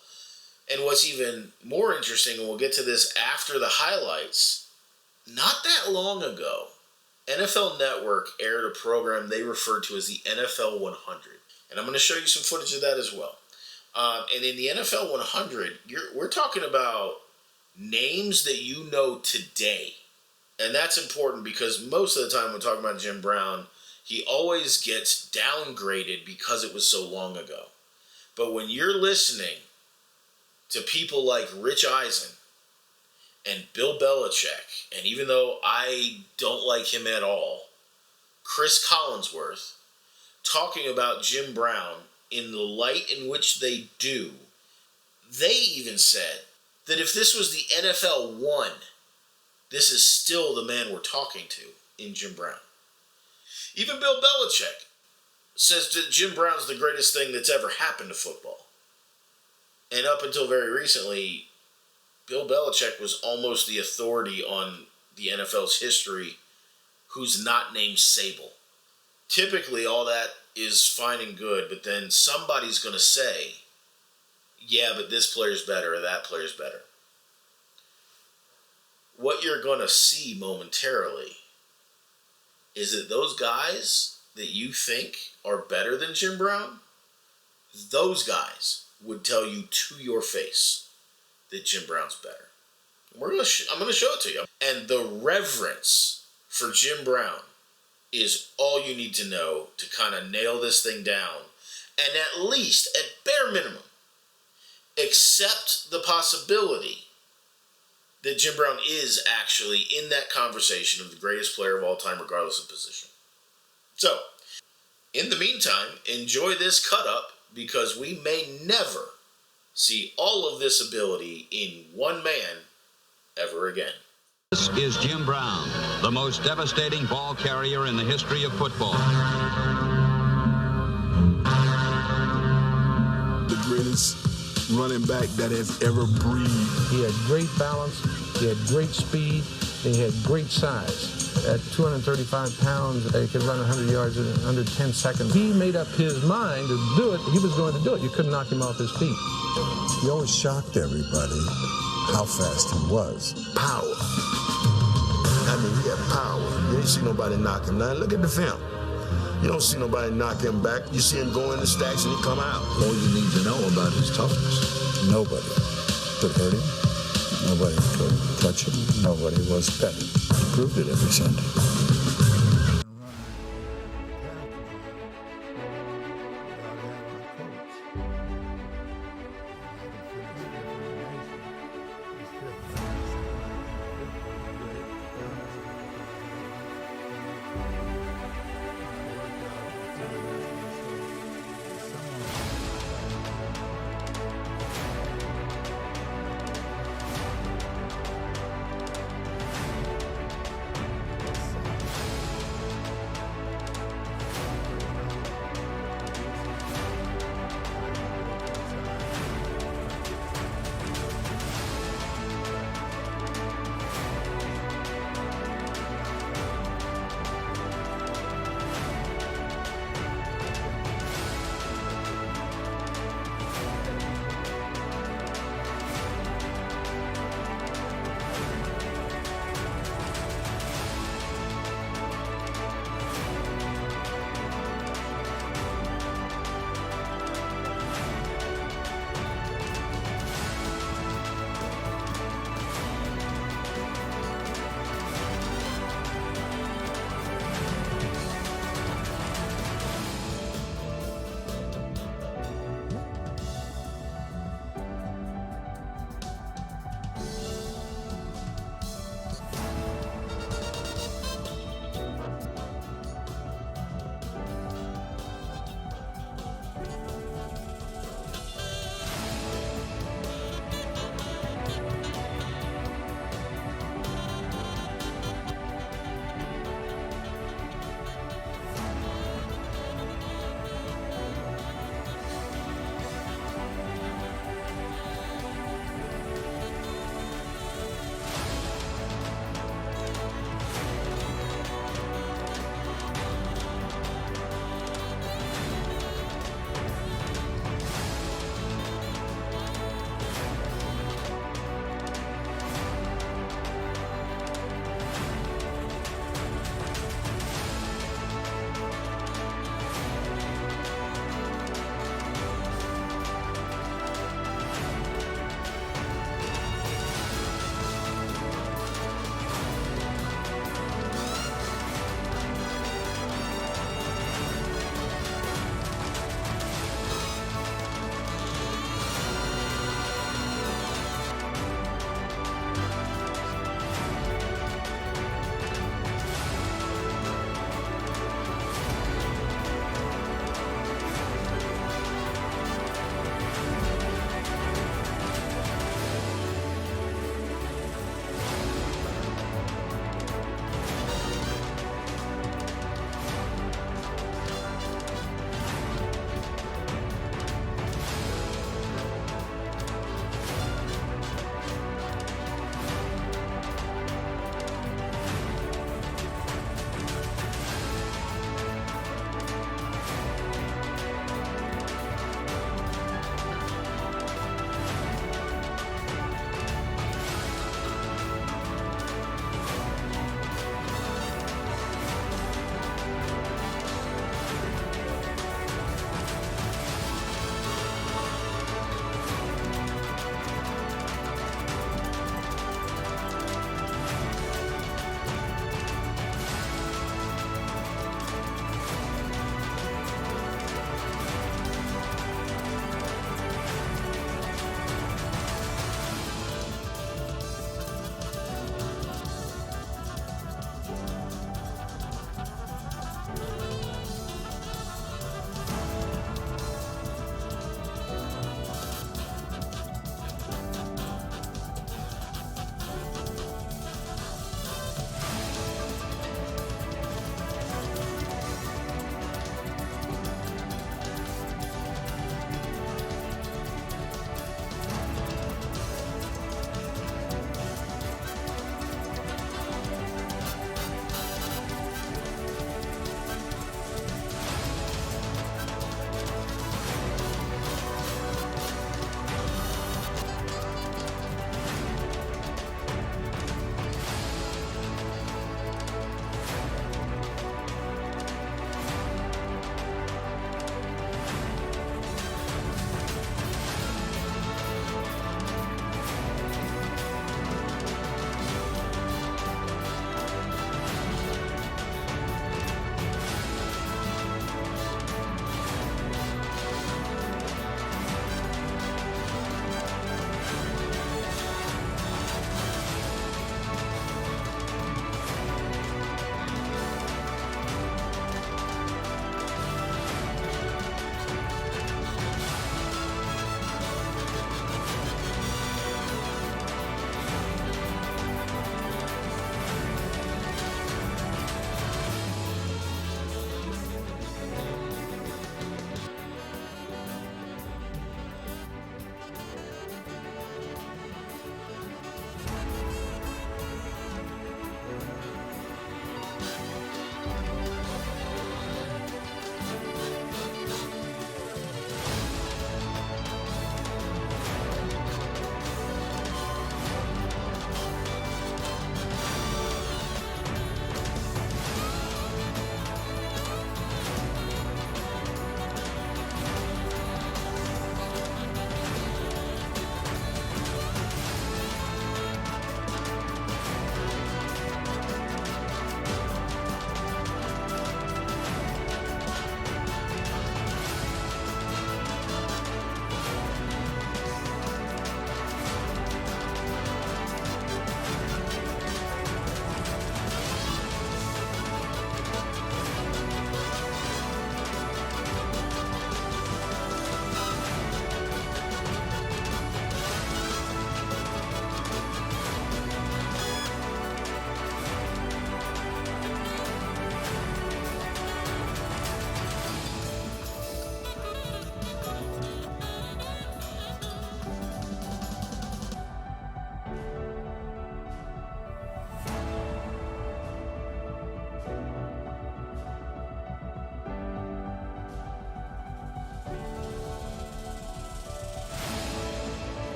And what's even more interesting, and we'll get to this after the highlights, not that long ago, NFL Network aired a program they referred to as the NFL 100. And I'm going to show you some footage of that as well. And in the NFL 100, we're talking about names that you know today. And that's important because most of the time when we're talking about Jim Brown, he always gets downgraded because it was so long ago. But when you're listening to people like Rich Eisen and Bill Belichick, and even though I don't like him at all, Chris Collinsworth, talking about Jim Brown in the light in which they do, they even said that if this was the NFL 1, this is still the man we're talking to in Jim Brown. Even Bill Belichick says that Jim Brown's the greatest thing that's ever happened to football. And up until very recently, Bill Belichick was almost the authority on the NFL's history who's not named Sable. Typically, all that is fine and good, but then somebody's going to say, yeah, but this player's better or that player's better. What you're going to see momentarily is that those guys that you think are better than Jim Brown, those guys would tell you to your face that Jim Brown's better. I'm going to show it to you. And the reverence for Jim Brown is all you need to know to kind of nail this thing down. And at least, at bare minimum, accept the possibility that Jim Brown is actually in that conversation of the greatest player of all time, regardless of position. So, in the meantime, enjoy this cut-up because we may never see all of this ability in one man ever again. This is Jim Brown, the most devastating ball carrier in the history of football. The greatest running back that has ever breathed. He had great balance, he had great speed, and he had great size. At 235 pounds, he could run 100 yards in under 10 seconds. He made up his mind to do it. He was going to do it. You couldn't knock him off his feet. He always shocked everybody how fast he was. Power. I mean, he had power. You ain't see nobody knock him down. Look at the film. You don't see nobody knock him back. You see him go in the stacks and he come out. All you need to know about his toughness. Nobody could hurt him. Nobody could touch him. Nobody was better. He proved it every Sunday.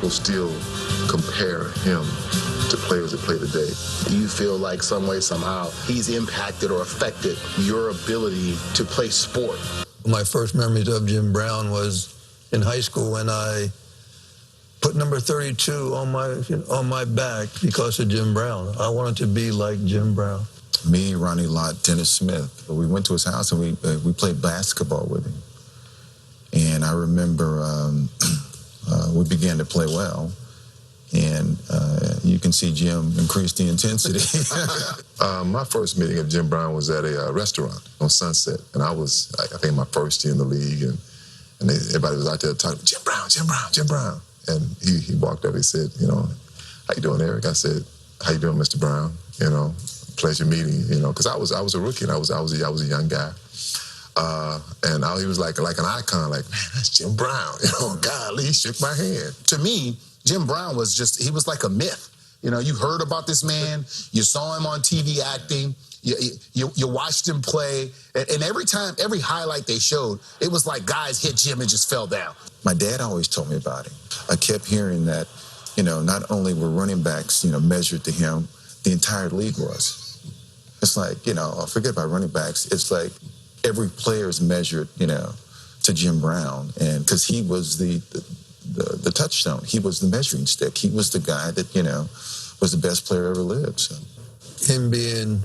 people still compare him to players that play today. Do you feel like some way, somehow, he's impacted or affected your ability to play sport? My first memories of Jim Brown was in high school when I put number 32 on my back because of Jim Brown. I wanted to be like Jim Brown. Me, Ronnie Lott, Dennis Smith, we went to his house and we played basketball with him. And I remember we began to play well. And you can see Jim increase the intensity. My first meeting of Jim Brown was at a restaurant on Sunset. And I think my first year in the league. And everybody was out there talking, Jim Brown, Jim Brown, Jim Brown. And he walked up, he said, you know, how you doing, Eric? I said, how you doing, Mr. Brown? You know, pleasure meeting you, you know, because I was a rookie and I was a young guy. And he was like an icon, like, man, that's Jim Brown. You know, golly, he shook my hand. To me, Jim Brown was he was like a myth. You know, you heard about this man, you saw him on TV acting, you watched him play, and every highlight they showed, it was like guys hit Jim and just fell down. My dad always told me about him. I kept hearing that, you know, not only were running backs, you know, measured to him, the entire league was. It's like, you know, forget about running backs. It's like every player is measured, you know, to Jim Brown, and because he was the touchstone, he was the measuring stick. He was the guy that, you know, was the best player ever lived. So. Him being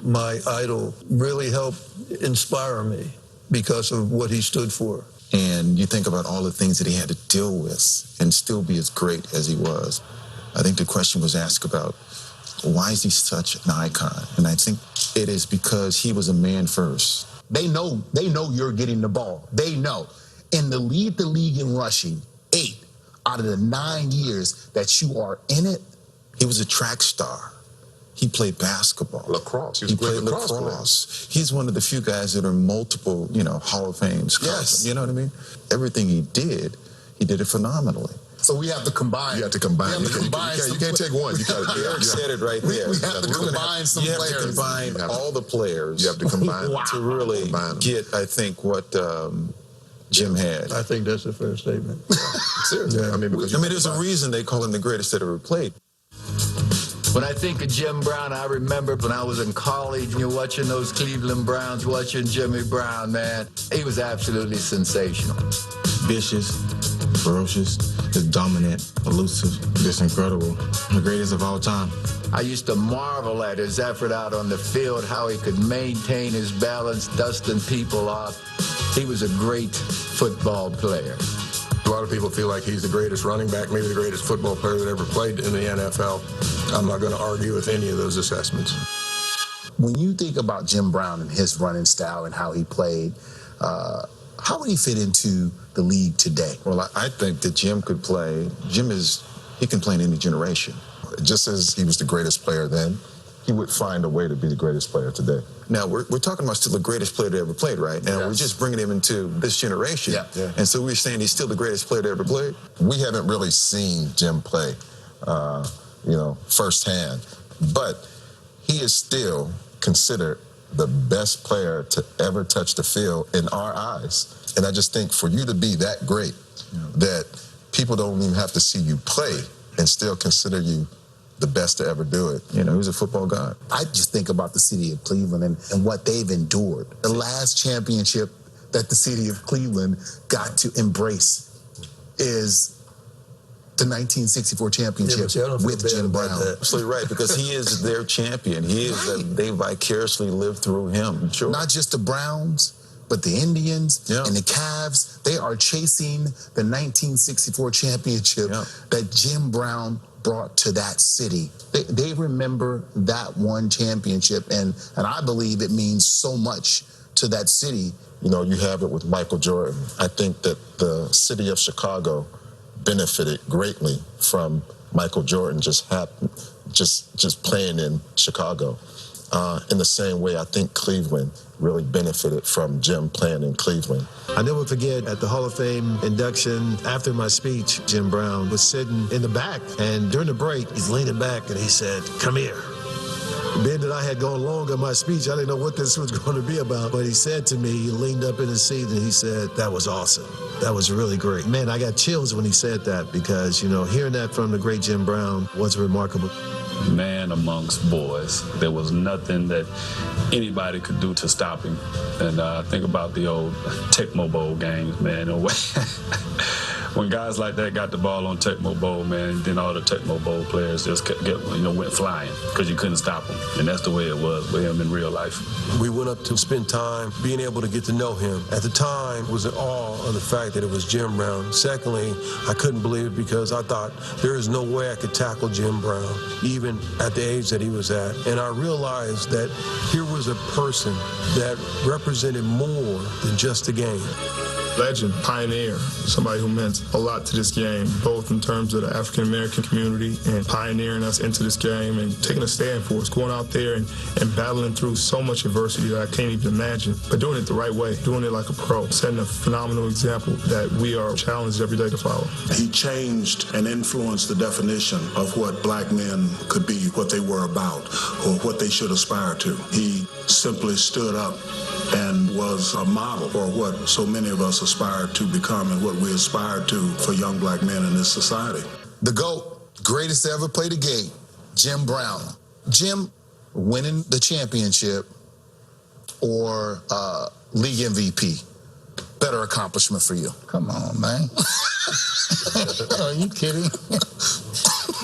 my idol really helped inspire me because of what he stood for. And you think about all the things that he had to deal with and still be as great as he was. I think the question was asked about, why is he such an icon? And I think it is because he was a man first. They know you're getting the ball. They know. And to lead the league in rushing 8 out of the 9 years that you are in it. He was a track star. He played basketball. Lacrosse. He played lacrosse. He's one of the few guys that are multiple, you know, Hall of Fame. Yes. You know what I mean? Everything he did it phenomenally. So we have to combine. You have to combine. You can't take one. You got to. Eric said it right there. We have to combine some players. You have to combine all the players. You have to combine to really get, I think, what Jim had. I think that's a fair statement. Seriously. Yeah. I mean, there's a reason they call him the greatest that ever played. When I think of Jim Brown, I remember when I was in college, you're watching those Cleveland Browns, watching Jimmy Brown, man. He was absolutely sensational. Vicious, ferocious, just dominant, elusive, just incredible. The greatest of all time. I used to marvel at his effort out on the field, how he could maintain his balance, dusting people off. He was a great football player. A lot of people feel like he's the greatest running back, maybe the greatest football player that ever played in the NFL. I'm not going to argue with any of those assessments. When you think about Jim Brown and his running style and how he played, how would he fit into the league today? Well, I think that Jim can play in any generation. Just as he was the greatest player then, he would find a way to be the greatest player today. Now, we're talking about still the greatest player that ever played, right? Now, we're just bringing him into this generation. Yeah. And so we're saying he's still the greatest player that ever played? We haven't really seen Jim play, firsthand. But he is still considered the best player to ever touch the field in our eyes. And I just think for you to be that great, that people don't even have to see you play and still consider you the best to ever do it. You know, he's a football god. I just think about the city of Cleveland and what they've endured. The last championship that the city of Cleveland got to embrace is the 1964 championship with Jim Brown. Absolutely right, because he is their champion. They vicariously live through him. Sure. Not just the Browns, but the Indians and the Cavs. They are chasing the 1964 championship that Jim Brown brought to that city. They remember that one championship, and I believe it means so much to that city. You know, you have it with Michael Jordan. I think that the city of Chicago benefited greatly from Michael Jordan just playing in Chicago. In the same way, I think Cleveland really benefited from Jim playing in Cleveland. I never forget at the Hall of Fame induction, after my speech, Jim Brown was sitting in the back, and during the break, he's leaning back and he said, "Come here." Being that I had gone long on my speech, I didn't know what this was going to be about, but he said to me, he leaned up in his seat and he said, "That was awesome." That was really great. Man, I got chills when he said that because, hearing that from the great Jim Brown was remarkable. Man amongst boys. There was nothing that anybody could do to stop him. And think about the old Tecmo Bowl games, man. When guys like that got the ball on Tecmo Bowl, man, then all the Tecmo Bowl players just went flying because you couldn't stop them. And that's the way it was with him in real life. We went up to spend time being able to get to know him. At the time, was in awe of the fact that it was Jim Brown. Secondly, I couldn't believe it because I thought there is no way I could tackle Jim Brown, even at the age that he was at. And I realized that here was a person that represented more than just a game. Legend, pioneer, somebody who meant a lot to this game, both in terms of the African-American community and pioneering us into this game and taking a stand for us, going out there and battling through so much adversity that I can't even imagine, but doing it the right way, doing it like a pro, setting a phenomenal example that we are challenged every day to follow. He changed and influenced the definition of what black men could be, what they were about, or what they should aspire to. He simply stood up and was a model for what so many of us aspire to become and what we aspire to for young black men in this society. The GOAT, greatest to ever play the game, Jim Brown. Jim, winning the championship or league MVP, better accomplishment for you. Come on, man. Are you kidding?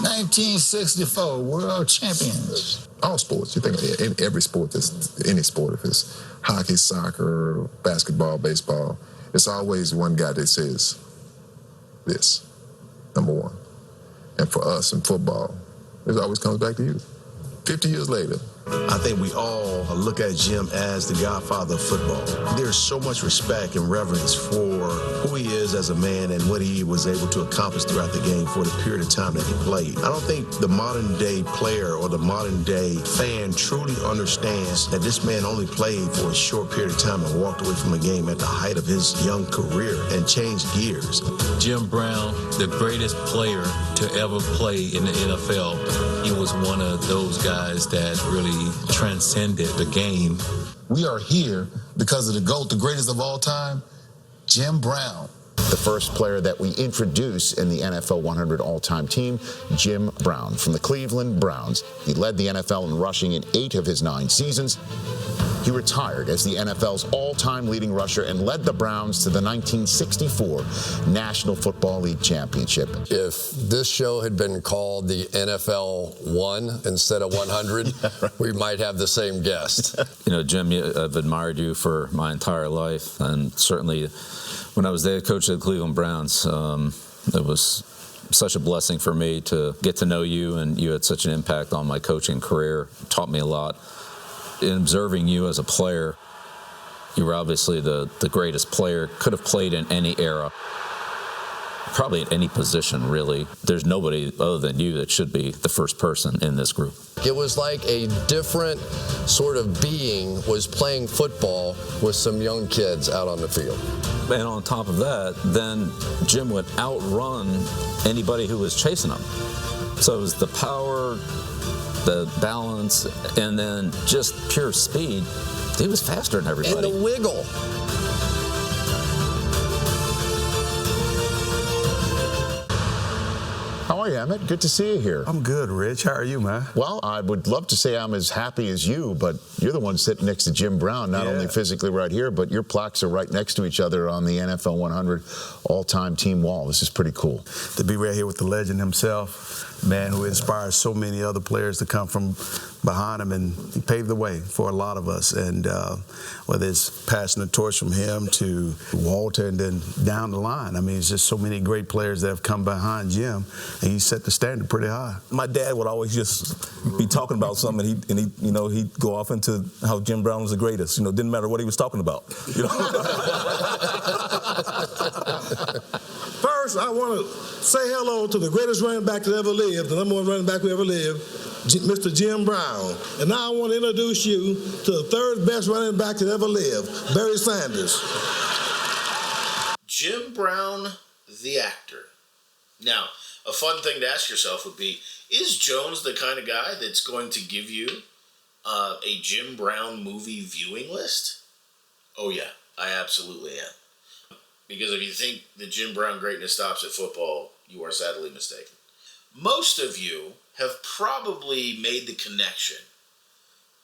1964 world champions. All sports, you think in every sport, any sport, if it's hockey, soccer, basketball, baseball, it's always one guy that says this, number one. And for us in football, it always comes back to you. 50 years later. I think we all look at Jim as the godfather of football. There's so much respect and reverence for who he is as a man and what he was able to accomplish throughout the game for the period of time that he played. I don't think the modern day player or the modern day fan truly understands that this man only played for a short period of time and walked away from a game at the height of his young career and changed gears. Jim Brown, the greatest player to ever play in the NFL. He was one of those guys that really transcended the game. We are here because of the GOAT, the greatest of all time, Jim Brown. The first player that we introduce in the NFL 100 all-time team, Jim Brown from the Cleveland Browns. He led the NFL in rushing in 8 of his 9 seasons. He retired as the NFL's all-time leading rusher and led the Browns to the 1964 National Football League Championship. If this show had been called the NFL 1 instead of 100, we might have the same guest. Jim, I've admired you for my entire life, and certainly when I was the coach of the Cleveland Browns, it was such a blessing for me to get to know you, and you had such an impact on my coaching career, taught me a lot. In observing you as a player, you were obviously the greatest player, could have played in any era, probably at any position, really. There's nobody other than you that should be the first person in this group. It was like a different sort of being was playing football with some young kids out on the field. And on top of that, then Jim would outrun anybody who was chasing him. So it was the power, the balance, and then just pure speed. He was faster than everybody. And the wiggle. How are you, Emmett? Good to see you here. I'm good, Rich. How are you, man? Well, I would love to say I'm as happy as you, but you're the one sitting next to Jim Brown, not only physically right here, but your plaques are right next to each other on the NFL 100 all-time team wall. This is pretty cool. To be right here with the legend himself, man who inspires so many other players to come from behind him, and he paved the way for a lot of us. And whether it's passing the torch from him to Walter and then down the line, I mean, it's just so many great players that have come behind Jim, and he set the standard pretty high. My dad would always just be talking about something, and he'd go off into how Jim Brown was the greatest. Didn't matter what he was talking about. First, I want to say hello to the greatest running back that ever lived, the number 1 running back who ever lived, Mr. Jim Brown. And now I want to introduce you to the 3rd best running back that ever lived, Barry Sanders. Jim Brown, the actor. Now, a fun thing to ask yourself would be, is Jones the kind of guy that's going to give you a Jim Brown movie viewing list? Oh yeah, I absolutely am. Because if you think that Jim Brown greatness stops at football, you are sadly mistaken. Most of you have probably made the connection,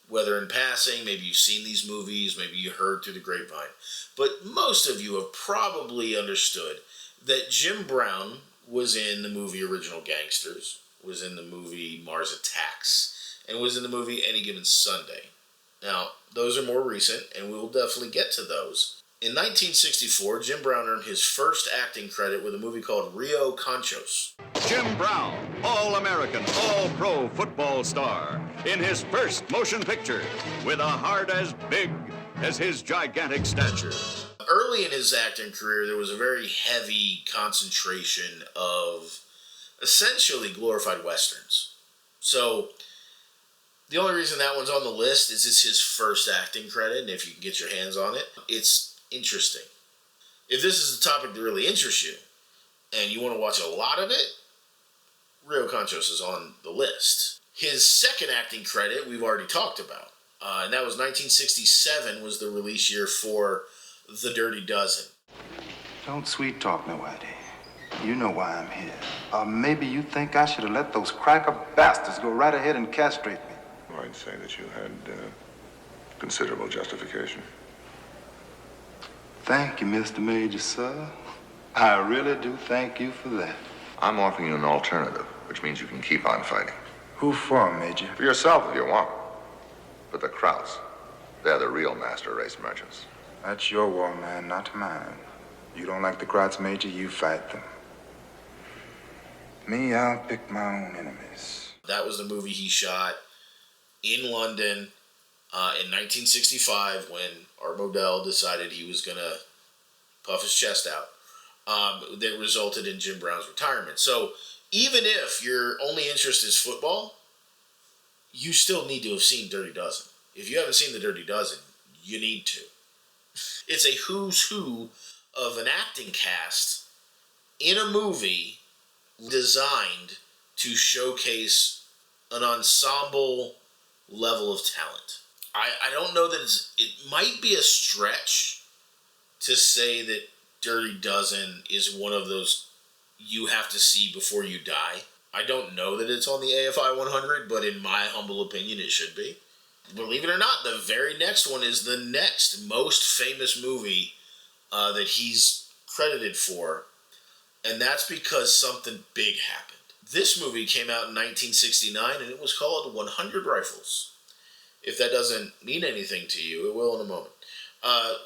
whether in passing, maybe you've seen these movies, maybe you heard through the grapevine, but most of you have probably understood that Jim Brown was in the movie Original Gangsters, was in the movie Mars Attacks, and was in the movie Any Given Sunday. Now, those are more recent, and we will definitely get to those. In 1964, Jim Brown earned his first acting credit with a movie called Rio Conchos. Jim Brown, All-American, All-Pro football star, in his first motion picture, with a heart as big as his gigantic stature. Early in his acting career, there was a very heavy concentration of essentially glorified westerns. So, the only reason that one's on the list is it's his first acting credit, and if you can get your hands on it, it's interesting. If this is a topic that really interests you, and you want to watch a lot of it, Rio Conchos is on the list. His second acting credit we've already talked about, and that was 1967 was the release year for The Dirty Dozen. Don't sweet talk nobody. You know why I'm here. Or maybe you think I should have let those cracker bastards go right ahead and castrate me. I'd say that you had considerable justification. Thank you, Mr. Major, sir. I really do thank you for that. I'm offering you an alternative, which means you can keep on fighting. Who for, Major? For yourself, if you want. But the Krauts, they're the real master race merchants. That's your war, man, not mine. You don't like the Krauts, Major, you fight them. Me, I'll pick my own enemies. That was the movie he shot in London in 1965 when Art Modell decided he was going to puff his chest out. That resulted in Jim Brown's retirement. So even if your only interest is football, you still need to have seen Dirty Dozen. If you haven't seen The Dirty Dozen, you need to. It's a who's who of an acting cast in a movie designed to showcase an ensemble level of talent. I don't know that it might be a stretch to say that Dirty Dozen is one of those you have to see before you die. I don't know that it's on the AFI 100, but in my humble opinion, it should be. Believe it or not, the very next one is the next most famous movie that he's credited for, and that's because something big happened. This movie came out in 1969, and it was called 100 Rifles. If that doesn't mean anything to you, it will in a moment.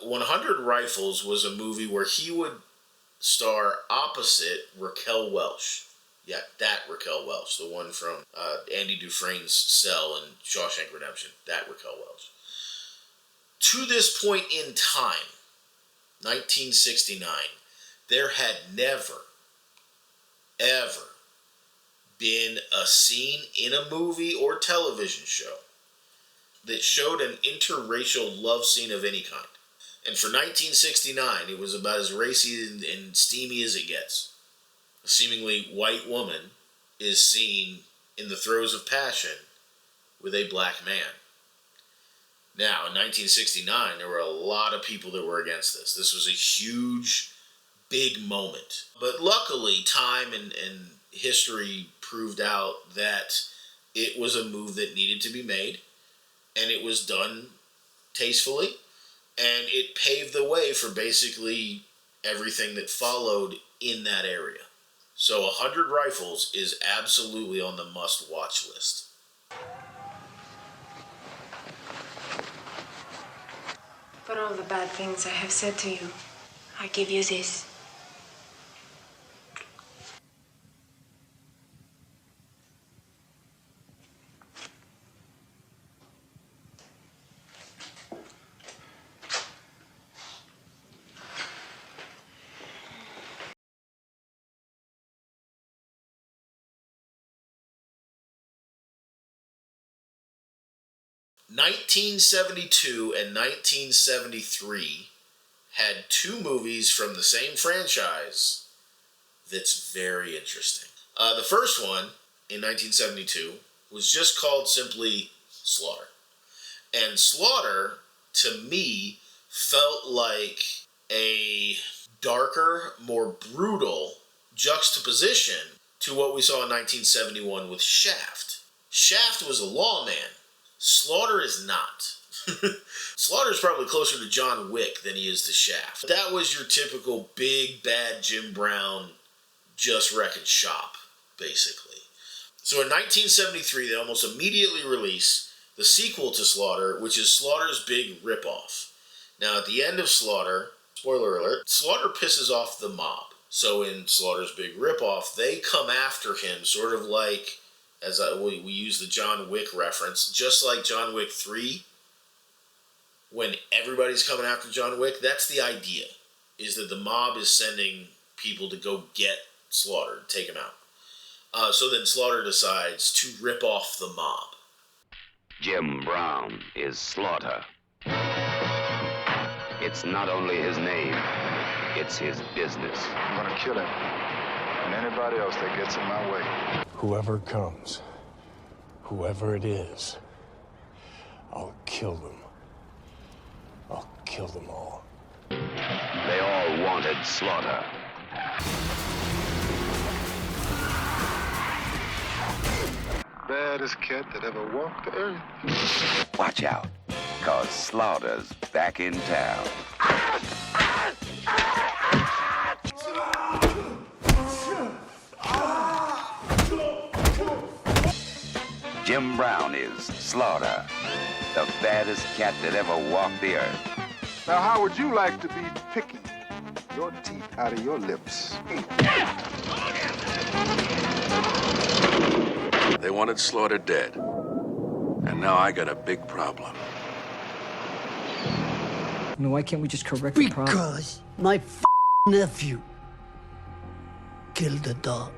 100 Rifles was a movie where he would star opposite Raquel Welch. Yeah, that Raquel Welch, the one from Andy Dufresne's Cell and Shawshank Redemption. That Raquel Welch. To this point in time, 1969, there had never, ever been a scene in a movie or television show that showed an interracial love scene of any kind. And for 1969, it was about as racy and steamy as it gets. A seemingly white woman is seen in the throes of passion with a black man. Now, in 1969, there were a lot of people that were against this. This was a huge, big moment. But luckily, time and history proved out that it was a move that needed to be made, and it was done tastefully, and it paved the way for basically everything that followed in that area. So 100 Rifles is absolutely on the must-watch list. For all the bad things I have said to you, I give you this. (1972 and 1973 had two movies from the same franchise that's very interesting. The first one, in 1972, was just called simply Slaughter. And Slaughter, to me, felt like a darker, more brutal juxtaposition to what we saw in 1971 with Shaft. Shaft was a lawman. Slaughter is not. Slaughter is probably closer to John Wick than he is to Shaft. That was your typical big, bad Jim Brown just wrecking shop, basically. So in 1973, they almost immediately release the sequel to Slaughter, which is Slaughter's big ripoff. Now, at the end of Slaughter, spoiler alert, Slaughter pisses off the mob. So in Slaughter's big ripoff, they come after him sort of like, we use the John Wick reference, just like John Wick 3, when everybody's coming after John Wick. That's the idea, is that the mob is sending people to go get Slaughter, take him out. So then Slaughter decides to rip off the mob. Jim Brown is Slaughter. It's not only his name, it's his business. I'm gonna kill him and anybody else that gets in my way. Whoever comes, whoever it is, I'll kill them. I'll kill them all. They all wanted Slaughter. Baddest cat that ever walked the earth. Watch out, 'cause Slaughter's back in town. Jim Brown is Slaughter, the baddest cat that ever walked the earth. Now, how would you like to be picking your teeth out of your lips? They wanted Slaughter dead. And now I got a big problem. No, why can't we just correct the problem? Because my nephew killed a dog.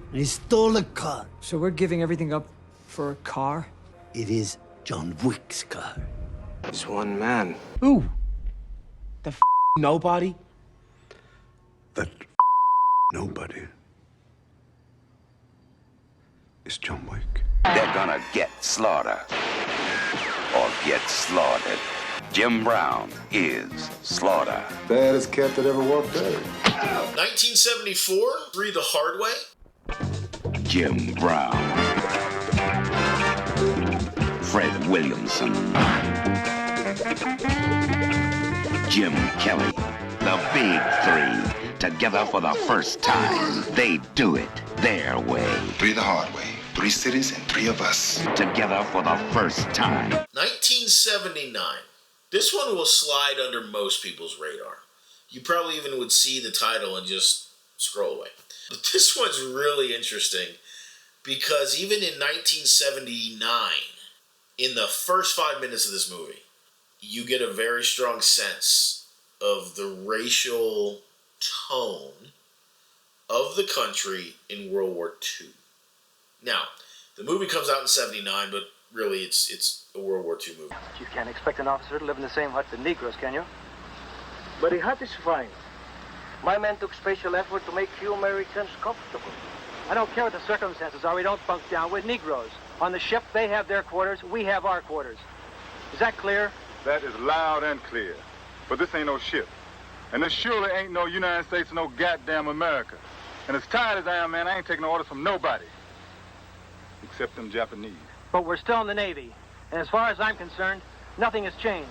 And he stole a car. So we're giving everything up for a car? It is John Wick's car. It's one man. Who? The nobody? That nobody is John Wick. They're gonna get Slaughter or get slaughtered. Jim Brown is Slaughter. Baddest cat that ever walked the earth. 1974, Three the Hard Way. Jim Brown. Fred Williamson. Jim Kelly. The Big Three. Together for the first time. They do it their way. Three the hard way. 3 cities and 3 of us. Together for the first time. 1979. This one will slide under most people's radar. You probably even would see the title and just scroll away. But this one's really interesting because even in 1979, in the first 5 minutes of this movie, you get a very strong sense of the racial tone of the country in World War II. Now, the movie comes out in 79, but really it's a World War II movie. You can't expect an officer to live in the same hut with Negroes, can you? But the hut is fine. My men took special effort to make few Americans comfortable. I don't care what the circumstances are, we don't bunk down with Negroes. On the ship, they have their quarters, we have our quarters. Is that clear? That is loud and clear. But this ain't no ship. And this surely ain't no United States or no goddamn America. And as tired as I am, man, I ain't taking orders from nobody. Except them Japanese. But we're still in the Navy. And as far as I'm concerned, nothing has changed.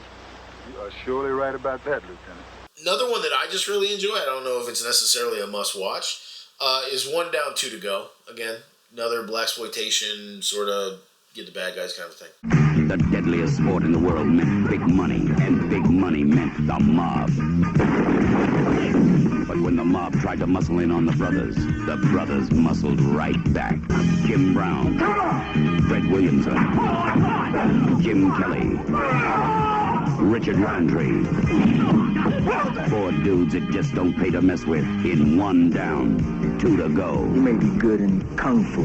You are surely right about that, Lieutenant. Another one that I just really enjoy, I don't know if it's necessarily a must-watch, is One Down, Two to Go. Again, another blaxploitation, sort of get the bad guys kind of thing. The deadliest sport in the world meant big money, and big money meant the mob. But when the mob tried to muscle in on the brothers muscled right back. Jim Brown, Fred Williamson, Jim Kelly, Richard Roundtree. 4 dudes that just don't pay to mess with. In 1 down, 2 to go. You may be good in kung fu,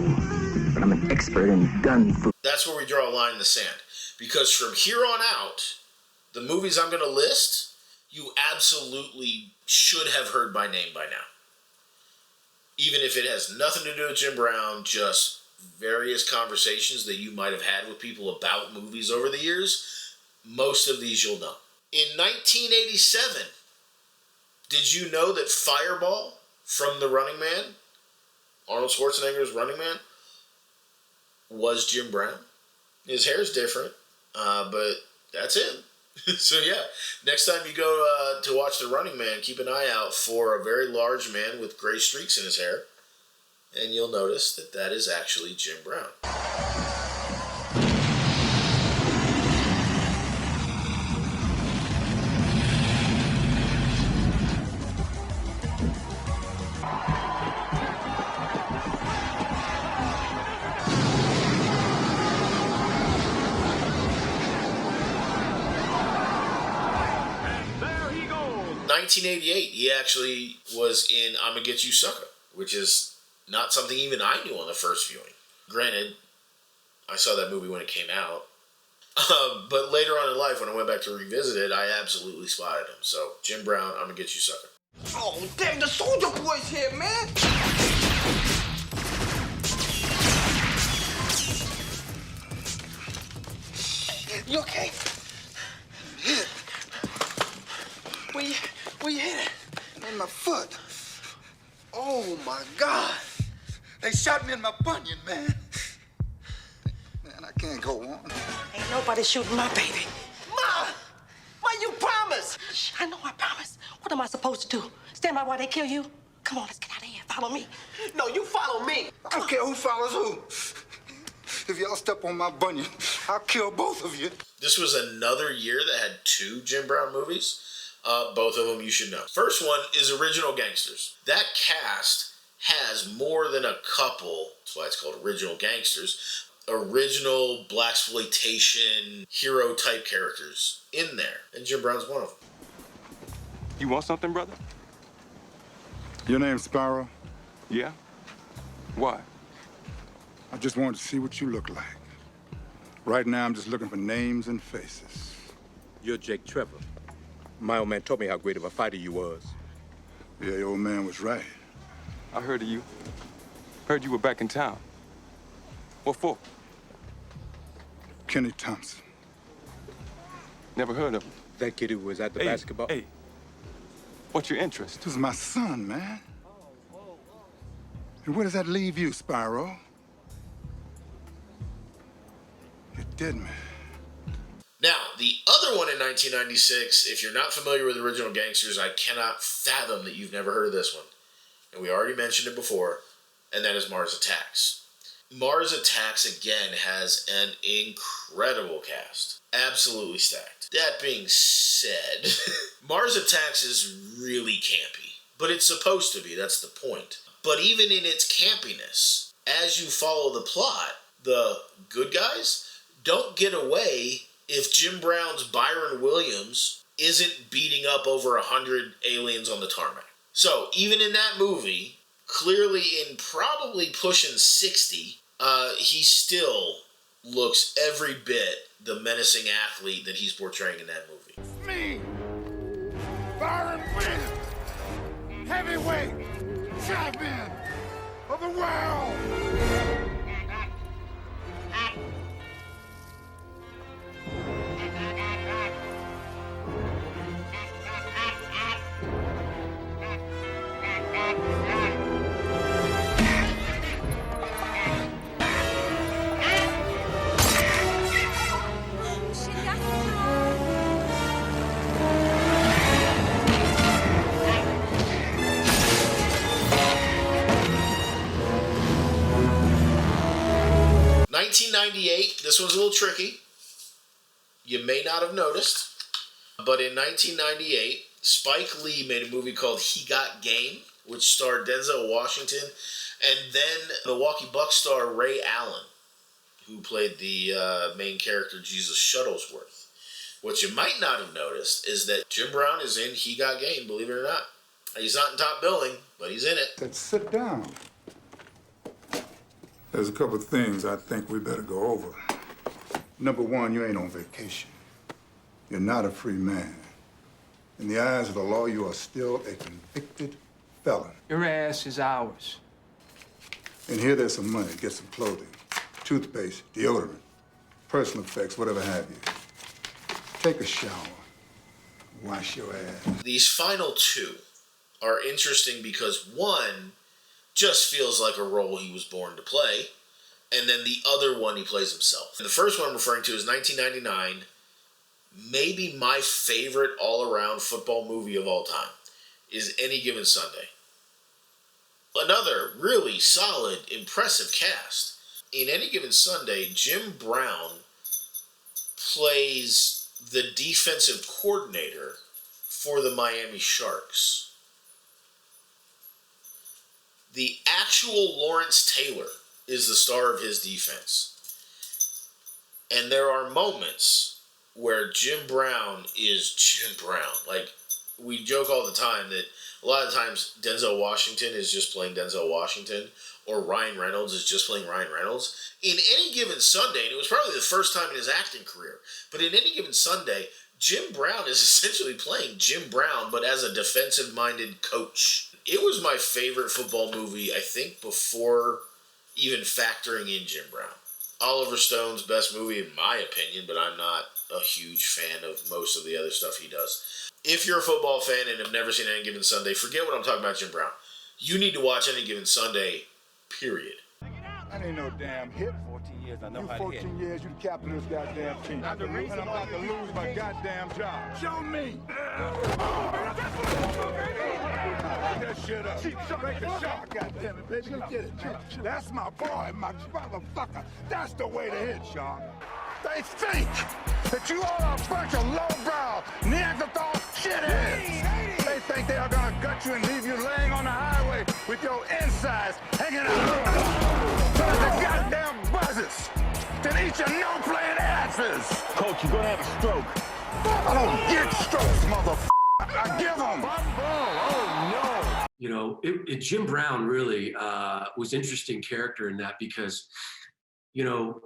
but I'm an expert in gun fu. That's where we draw a line in the sand. Because from here on out, the movies I'm going to list, you absolutely should have heard by name by now. Even if it has nothing to do with Jim Brown, just various conversations that you might have had with people about movies over the years, most of these you'll know. In 1987, Did you know that Fireball from The Running Man, Arnold Schwarzenegger's Running Man, was Jim Brown? His hair's different, but that's him. So yeah, next time you go to watch The Running Man, keep an eye out for a very large man with gray streaks in his hair, and you'll notice that that is actually Jim Brown. In 1988, he actually was in I'ma Get You Sucker, which is not something even I knew on the first viewing. Granted, I saw that movie when it came out, but later on in life, when I went back to revisit it, I absolutely spotted him. So, Jim Brown, I'ma Get You Sucker. Oh, damn, the Soldier Boy's here, man! You okay? Where you hit it? In my foot. Oh, my God. They shot me in my bunion, man. Man, I can't go on. Ain't nobody shooting my baby. Ma! Ma, you promised! Shh, I know I promised. What am I supposed to do? Stand by while they kill you? Come on, let's get out of here. Follow me. No, you follow me. I don't care who follows who. If y'all step on my bunion, I'll kill both of you. This was another year that had 2 Jim Brown movies. Both of them you should know. First one is Original Gangsters. That cast has more than a couple, that's why it's called Original Gangsters, original blaxploitation hero type characters in there. And Jim Brown's one of them. You want something, brother? Your name's Sparrow? Yeah? Why? I just wanted to see what you look like. Right now, I'm just looking for names and faces. You're Jake Trevor. My old man told me how great of a fighter you was. Yeah, your old man was right. I heard of you. Heard you were back in town. What for? Kenny Thompson. Never heard of him. That kid who was at the basketball? Hey, what's your interest? This is my son, man. And where does that leave you, Spyro? You did, man. Now, the other one in 1996, if you're not familiar with Original Gangsters, I cannot fathom that you've never heard of this one. And we already mentioned it before, and that is Mars Attacks. Mars Attacks, again, has an incredible cast. Absolutely stacked. That being said, Mars Attacks is really campy. But it's supposed to be, that's the point. But even in its campiness, as you follow the plot, the good guys don't get away if Jim Brown's Byron Williams isn't beating up over 100 aliens on the tarmac. So, even in that movie, clearly in probably pushing 60, he still looks every bit the menacing athlete that he's portraying in that movie. Me, Byron Williams, heavyweight champion of the world. 1998, this one's a little tricky. You may not have noticed, but in 1998, Spike Lee made a movie called He Got Game, which starred Denzel Washington, and then Milwaukee Bucks star Ray Allen, who played the main character Jesus Shuttlesworth. What you might not have noticed is that Jim Brown is in He Got Game, believe it or not. He's not in top billing, but he's in it. Let's sit down. There's a couple of things I think we better go over. Number one, you ain't on vacation. You're not a free man. In the eyes of the law, you are still a convicted felon. Your ass is ours. And here there's some money. Get some clothing, toothpaste, deodorant, personal effects, whatever have you. Take a shower. Wash your ass. These final 2 are interesting because one just feels like a role he was born to play, and then the other one he plays himself. And the first one I'm referring to is 1999, maybe my favorite all-around football movie of all time, is Any Given Sunday. Another really solid, impressive cast. In Any Given Sunday, Jim Brown plays the defensive coordinator for the Miami Sharks. The actual Lawrence Taylor is the star of his defense. And there are moments where Jim Brown is Jim Brown. Like, we joke all the time that a lot of times Denzel Washington is just playing Denzel Washington, or Ryan Reynolds is just playing Ryan Reynolds. In Any Given Sunday, and it was probably the first time in his acting career, but in Any Given Sunday, Jim Brown is essentially playing Jim Brown, but as a defensive-minded coach. It was my favorite football movie, I think, before even factoring in Jim Brown. Oliver Stone's best movie, in my opinion, but I'm not a huge fan of most of the other stuff he does. If you're a football fan and have never seen Any Given Sunday, forget what I'm talking about Jim Brown. You need to watch Any Given Sunday, period. That ain't no damn hit. 14 years, I know You how to hit. 14 years, you the captain of this goddamn team. And I'm about to lose my goddamn job. Show me! Get that shit up. Make a shot, goddamn it, baby. Get it. That's my boy, my motherfucker. That's the way to hit, Shark. They think that you all are a bunch of lowbrow Neanderthal shitheads. They think they are gonna gut you and leave you laying on the highway with your insides hanging out. So the goddamn buzzes to eat your no-playing asses. Coach, you're gonna have a stroke. I don't get strokes, motherfucker. I give them. Oh, no. You know, Jim Brown really was an interesting character in that because, you know,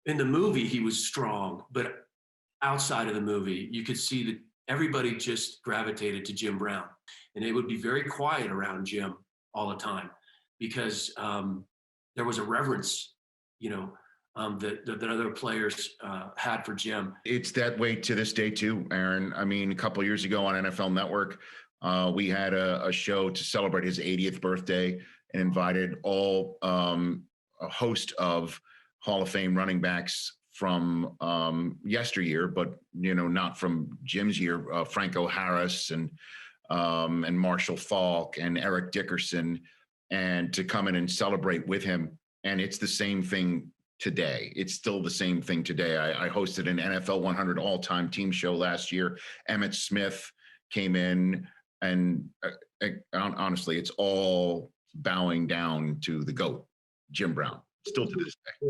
in the movie he was strong, but outside of the movie, you could see that everybody just gravitated to Jim Brown. And it would be very quiet around Jim all the time because there was a reverence, you know, that other players had for Jim. It's that way to this day too, Aaron. I mean, a couple of years ago on NFL Network, we had a show to celebrate his 80th birthday and invited all a host of Hall of Fame running backs from yesteryear, but you know, not from Jim's year. Franco Harris and Marshall Faulk and Eric Dickerson, and to come in and celebrate with him. And it's the same thing today. It's still the same thing today. I hosted an NFL 100 all-time team show last year. Emmitt Smith came in, and honestly, it's all bowing down to the GOAT, Jim Brown, still to this day.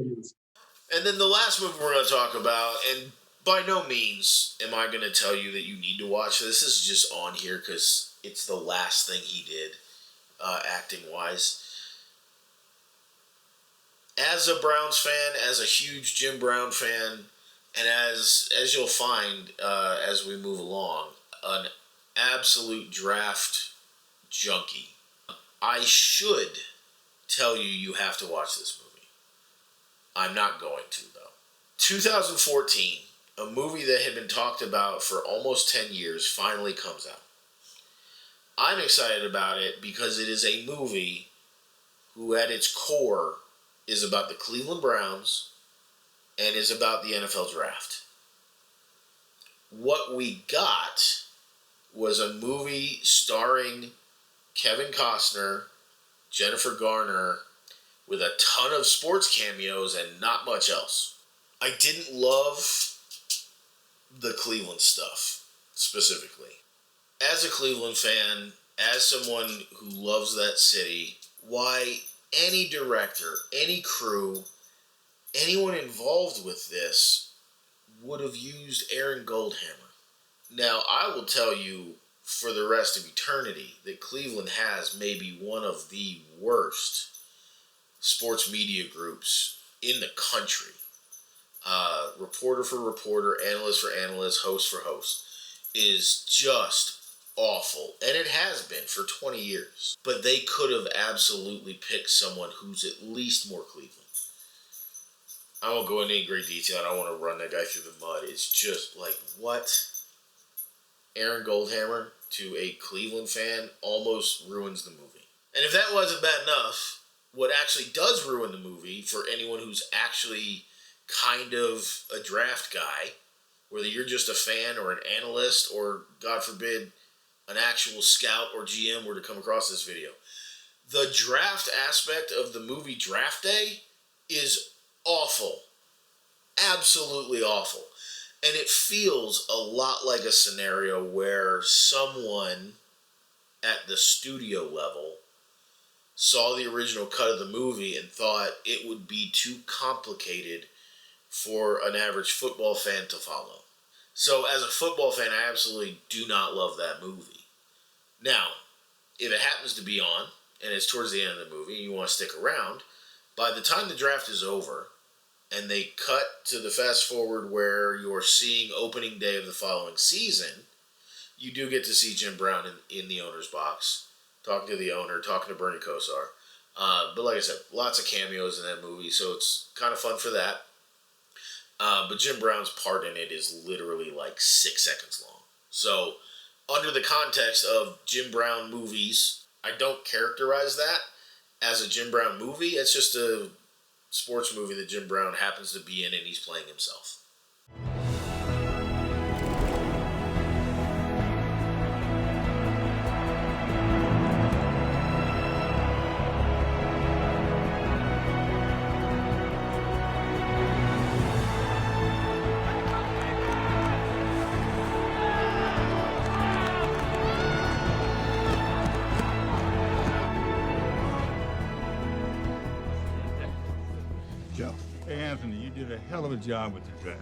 And then the last movie we're going to talk about, and by no means am I going to tell you that you need to watch this. This is just on here because it's the last thing he did, acting-wise. As a Browns fan, as a huge Jim Brown fan, and as you'll find as we move along, an absolute draft junkie. I should tell you have to watch this movie. I'm not going to, though. 2014, a movie that had been talked about for almost 10 years finally comes out. I'm excited about it because it is a movie who at its core is about the Cleveland Browns and is about the NFL draft. What we got was a movie starring Kevin Costner, Jennifer Garner, with a ton of sports cameos and not much else. I didn't love the Cleveland stuff, specifically. As a Cleveland fan, as someone who loves that city, why any director, any crew, anyone involved with this would have used Aaron Goldhammer. Now, I will tell you for the rest of eternity that Cleveland has maybe one of the worst sports media groups in the country. Reporter for reporter, analyst for analyst, host for host, is just awful. And it has been for 20 years. But they could have absolutely picked someone who's at least more Cleveland. I won't go into any great detail. I don't want to run that guy through the mud. It's just like, what? Aaron Goldhammer? to a Cleveland fan almost ruins the movie. And if that wasn't bad enough, what actually does ruin the movie for anyone who's actually kind of a draft guy, whether you're just a fan or an analyst or, God forbid, an actual scout or GM were to come across this video, the draft aspect of the movie Draft Day is awful. Absolutely awful. And it feels a lot like a scenario where someone at the studio level saw the original cut of the movie and thought it would be too complicated for an average football fan to follow. So as a football fan, I absolutely do not love that movie. Now, if it happens to be on, and it's towards the end of the movie, and you want to stick around, by the time the draft is over, and they cut to the fast forward where you're seeing opening day of the following season, you do get to see Jim Brown in the owner's box, talking to the owner, talking to Bernie Kosar. But like I said, lots of cameos in that movie, so it's kind of fun for that. But Jim Brown's part in it is literally like 6 seconds long. So, under the context of Jim Brown movies, I don't characterize that as a Jim Brown movie. It's just a sports movie that Jim Brown happens to be in and he's playing himself. Hey, Anthony, you did a hell of a job with the draft.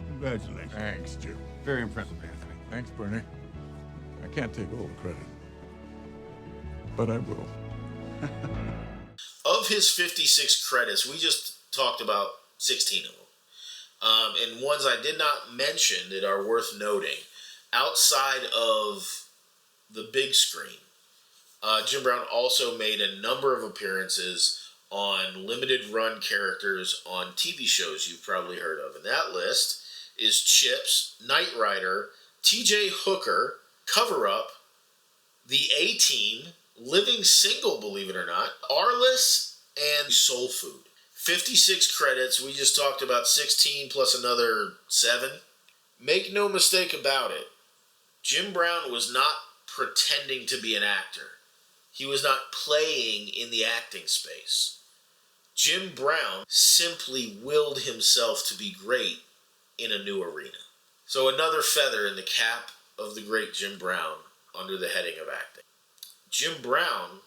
Congratulations. Thanks, Jim. Very impressive, Anthony. Thanks, Bernie. I can't take all the credit, but I will. Of his 56 credits, we just talked about 16 of them. And ones I did not mention that are worth noting, outside of the big screen, Jim Brown also made a number of appearances on limited run characters on TV shows you've probably heard of. And that list is Chips, Knight Rider, TJ Hooker, Cover Up, The A-Team, Living Single, believe it or not, Arliss, and Soul Food. 56 credits. We just talked about 16 plus another 7. Make no mistake about it, Jim Brown was not pretending to be an actor. He was not playing in the acting space. Jim Brown simply willed himself to be great in a new arena. So another feather in the cap of the great Jim Brown under the heading of acting. Jim Brown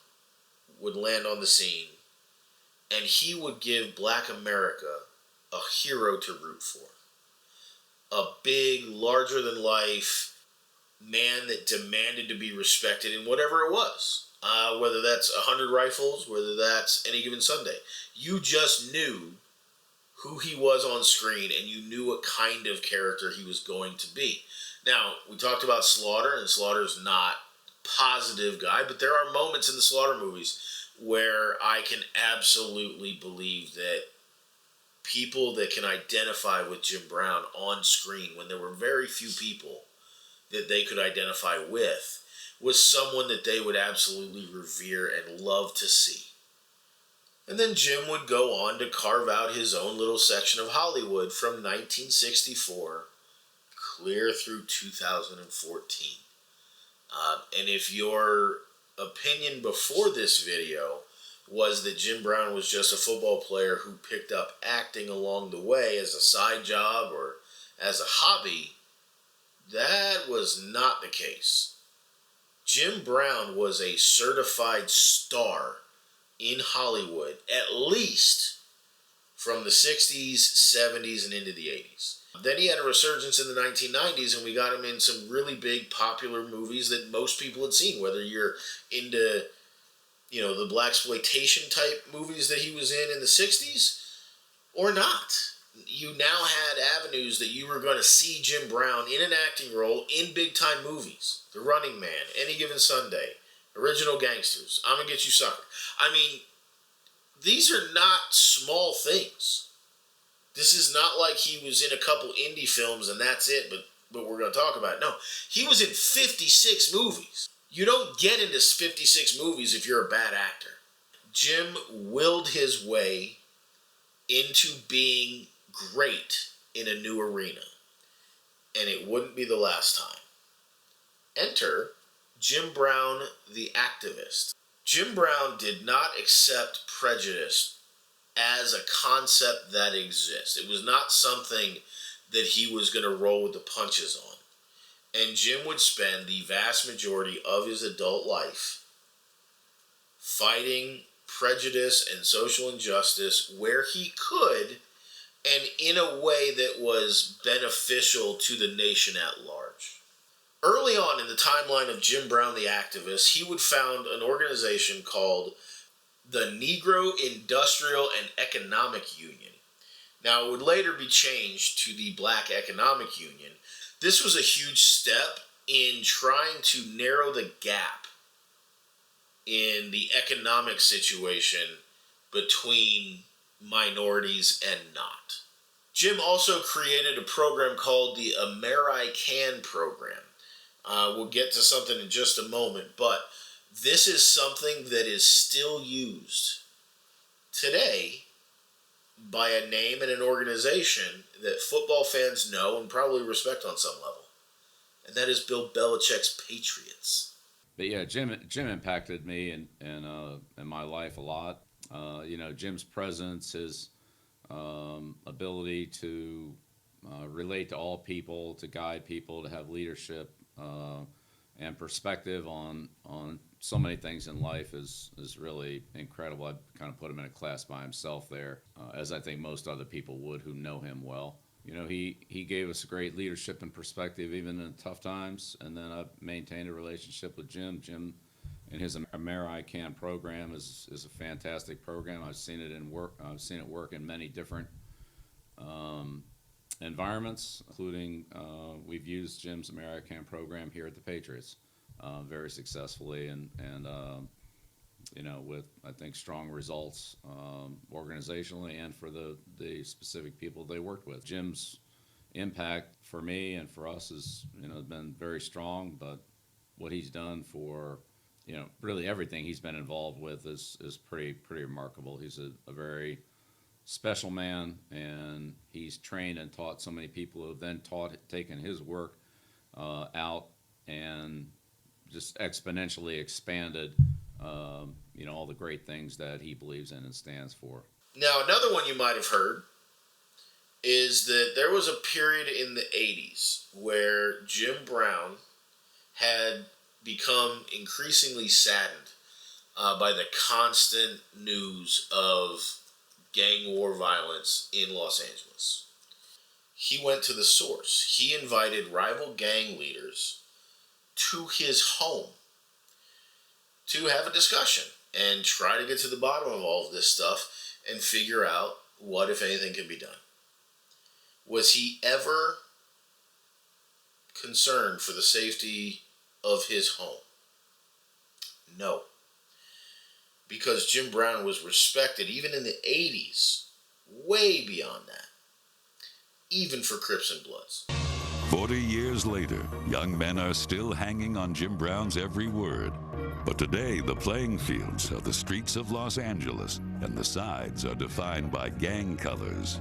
would land on the scene and he would give Black America a hero to root for. A big, larger-than-life man that demanded to be respected in whatever it was. Whether that's 100 Rifles, whether that's Any Given Sunday. You just knew who he was on screen, and you knew what kind of character he was going to be. Now, we talked about Slaughter, and Slaughter's not a positive guy, but there are moments in the Slaughter movies where I can absolutely believe that people that can identify with Jim Brown on screen, when there were very few people that they could identify with, was someone that they would absolutely revere and love to see. And then Jim would go on to carve out his own little section of Hollywood from 1964 clear through 2014. And if your opinion before this video was that Jim Brown was just a football player who picked up acting along the way as a side job or as a hobby, that was not the case. Jim Brown was a certified star in Hollywood, at least from the 60s, 70s, and into the 80s. Then he had a resurgence in the 1990s, and we got him in some really big, popular movies that most people had seen, whether you're into, the blaxploitation type movies that he was in the 60s or not. You now had avenues that you were going to see Jim Brown in an acting role in big-time movies. The Running Man, Any Given Sunday, Original Gangsters, I'm Gonna Get You Sucker. I mean, these are not small things. This is not like he was in a couple indie films and that's it, but but we're going to talk about it. No, he was in 56 movies. You don't get into 56 movies if you're a bad actor. Jim willed his way into being great in a new arena, and it wouldn't be the last time. Enter Jim Brown, the activist. Jim Brown did not accept prejudice as a concept that exists. It was not something that he was going to roll with the punches on. And Jim would spend the vast majority of his adult life fighting prejudice and social injustice where he could, and in a way that was beneficial to the nation at large. Early on in the timeline of Jim Brown the activist, he would found an organization called the Negro Industrial and Economic Union. Now, it would later be changed to the Black Economic Union. This was a huge step in trying to narrow the gap in the economic situation between minorities and not. Jim also created a program called the American program. We'll get to something in just a moment, but this is something that is still used today by a name and an organization that football fans know and probably respect on some level. And that is Bill Belichick's Patriots. But yeah, Jim impacted me in my life a lot. Jim's presence, his ability to relate to all people, to guide people, to have leadership and perspective on so many things in life is really incredible. I kind of put him in a class by himself there, as I think most other people would who know him well. He gave us great leadership and perspective even in tough times, and then I've maintained a relationship with Jim. Jim and his American program is a fantastic program. I've seen it work in many different environments, including we've used Jim's American program here at the Patriots very successfully, and with, I think, strong results organizationally and for the specific people they worked with. Jim's impact for me and for us has been very strong, but what he's done for really everything he's been involved with is pretty remarkable. He's a very special man, and he's trained and taught so many people who have then taken his work out and just exponentially expanded all the great things that he believes in and stands for. Now, another one you might have heard is that there was a period in the 80s where Jim Brown had become increasingly saddened by the constant news of gang war violence in Los Angeles. He went to the source. He invited rival gang leaders to his home to have a discussion and try to get to the bottom of all of this stuff and figure out what, if anything, can be done. Was he ever concerned for the safety of his home? No. Because Jim Brown was respected, even in the 80s, way beyond that, even for Crips and Bloods. 40 years later, young men are still hanging on Jim Brown's every word. But today, the playing fields are the streets of Los Angeles, and the sides are defined by gang colors.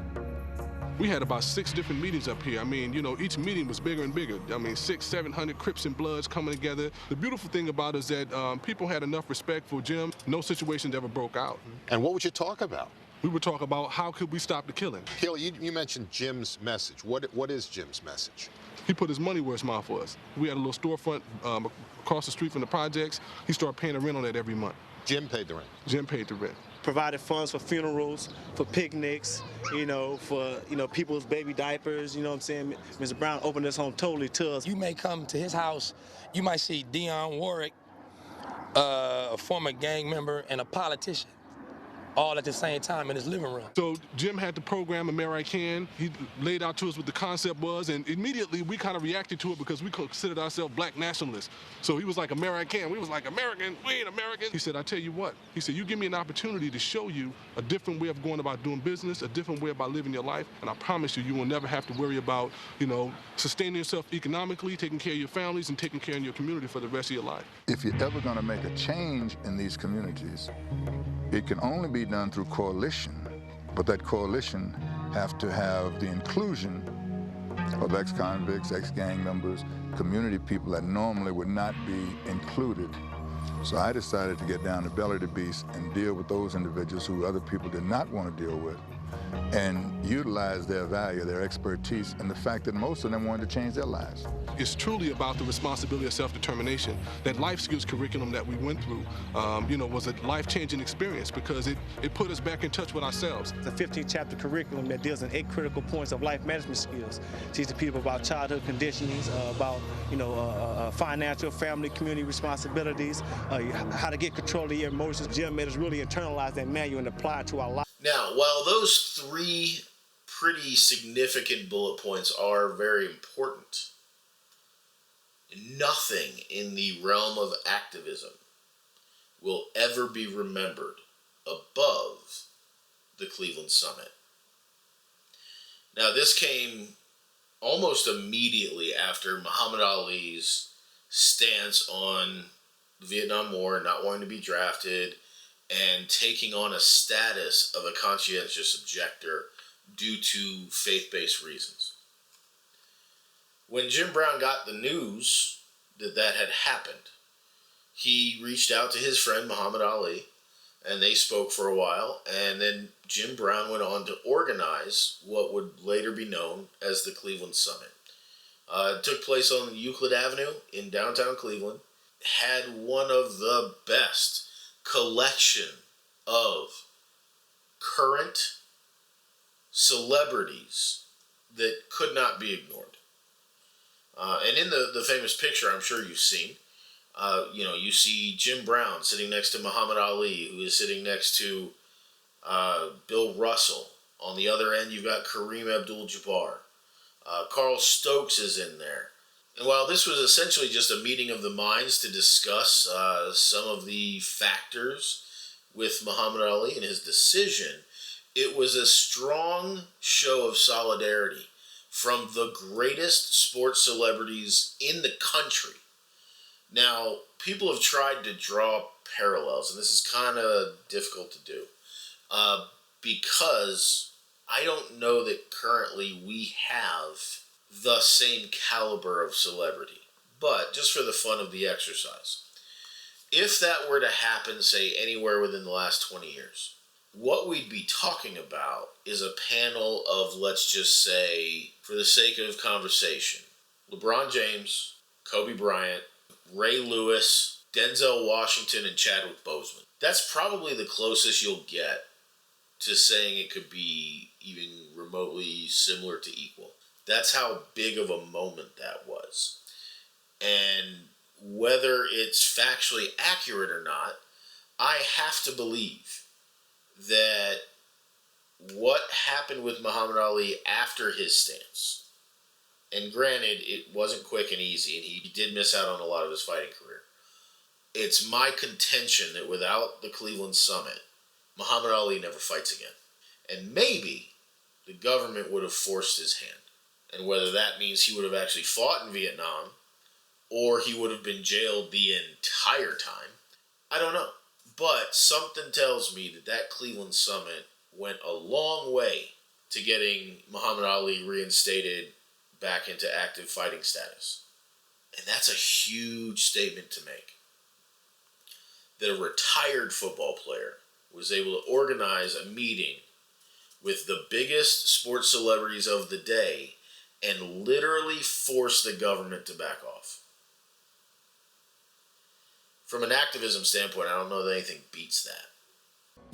We had about 6 different meetings up here. I mean, each meeting was bigger and bigger. 600-700 Crips and Bloods coming together. The beautiful thing about it is that people had enough respect for Jim. No situations ever broke out. And what would you talk about? We would talk about how could we stop the killing. Hill, you mentioned Jim's message. What is Jim's message? He put his money where his mouth was. We had a little storefront across the street from the projects. He started paying the rent on that every month. Jim paid the rent? Jim paid the rent. Provided funds for funerals, for picnics, for, people's baby diapers, you know what I'm saying? Mr. Brown opened his home totally to us. You may come to his house, you might see Dionne Warwick, a former gang member and a politician. all at the same time in his living room. So Jim had the program American. He laid out to us what the concept was, and immediately we kind of reacted to it because we considered ourselves black nationalists. So he was like American. We was like American. We ain't American. He said, I tell you what. He said, you give me an opportunity to show you a different way of going about doing business, a different way about living your life, and I promise you, you will never have to worry about, sustaining yourself economically, taking care of your families, and taking care of your community for the rest of your life. If you're ever going to make a change in these communities, it can only be done through coalition, but that coalition have to have the inclusion of ex-convicts, ex-gang members, community people that normally would not be included. So I decided to get down to belly of the beast and deal with those individuals who other people did not want to deal with, and utilize their value, their expertise, and the fact that most of them wanted to change their lives. It's truly about the responsibility of self-determination. That life skills curriculum that we went through, was a life-changing experience because it put us back in touch with ourselves. It's a 15-chapter curriculum that deals in 8 critical points of life management skills. Teaching people about childhood conditionings, about financial, family, community responsibilities, how to get control of your emotions. Jim made us really internalize that manual and apply it to our life. Now, while those 3 pretty significant bullet points are very important, nothing in the realm of activism will ever be remembered above the Cleveland Summit. Now, this came almost immediately after Muhammad Ali's stance on the Vietnam War, not wanting to be drafted, and taking on a status of a conscientious objector due to faith-based reasons. When Jim Brown got the news that that had happened, he reached out to his friend Muhammad Ali, and they spoke for a while, and then Jim Brown went on to organize what would later be known as the Cleveland Summit. It took place on Euclid Avenue in downtown Cleveland, had one of the best collection of current celebrities that could not be ignored. And in the famous picture I'm sure you've seen, you see Jim Brown sitting next to Muhammad Ali, who is sitting next to Bill Russell. On the other end, you've got Kareem Abdul-Jabbar. Carl Stokes is in there. And while this was essentially just a meeting of the minds to discuss some of the factors with Muhammad Ali and his decision, it was a strong show of solidarity from the greatest sports celebrities in the country. Now, people have tried to draw parallels, and this is kind of difficult to do, because I don't know that currently we have the same caliber of celebrity. But just for the fun of the exercise, if that were to happen, say, anywhere within the last 20 years, what we'd be talking about is a panel of, let's just say, for the sake of conversation, LeBron James, Kobe Bryant, Ray Lewis, Denzel Washington, and Chadwick Boseman. That's probably the closest you'll get to saying it could be even remotely similar to equal. That's how big of a moment that was. And whether it's factually accurate or not, I have to believe that what happened with Muhammad Ali after his stance, and granted, it wasn't quick and easy, and he did miss out on a lot of his fighting career. It's my contention that without the Cleveland Summit, Muhammad Ali never fights again. And maybe the government would have forced his hand. And whether that means he would have actually fought in Vietnam, or he would have been jailed the entire time, I don't know. But something tells me that Cleveland Summit went a long way to getting Muhammad Ali reinstated back into active fighting status. And that's a huge statement to make. That a retired football player was able to organize a meeting with the biggest sports celebrities of the day and literally force the government to back off. From an activism standpoint, I don't know that anything beats that.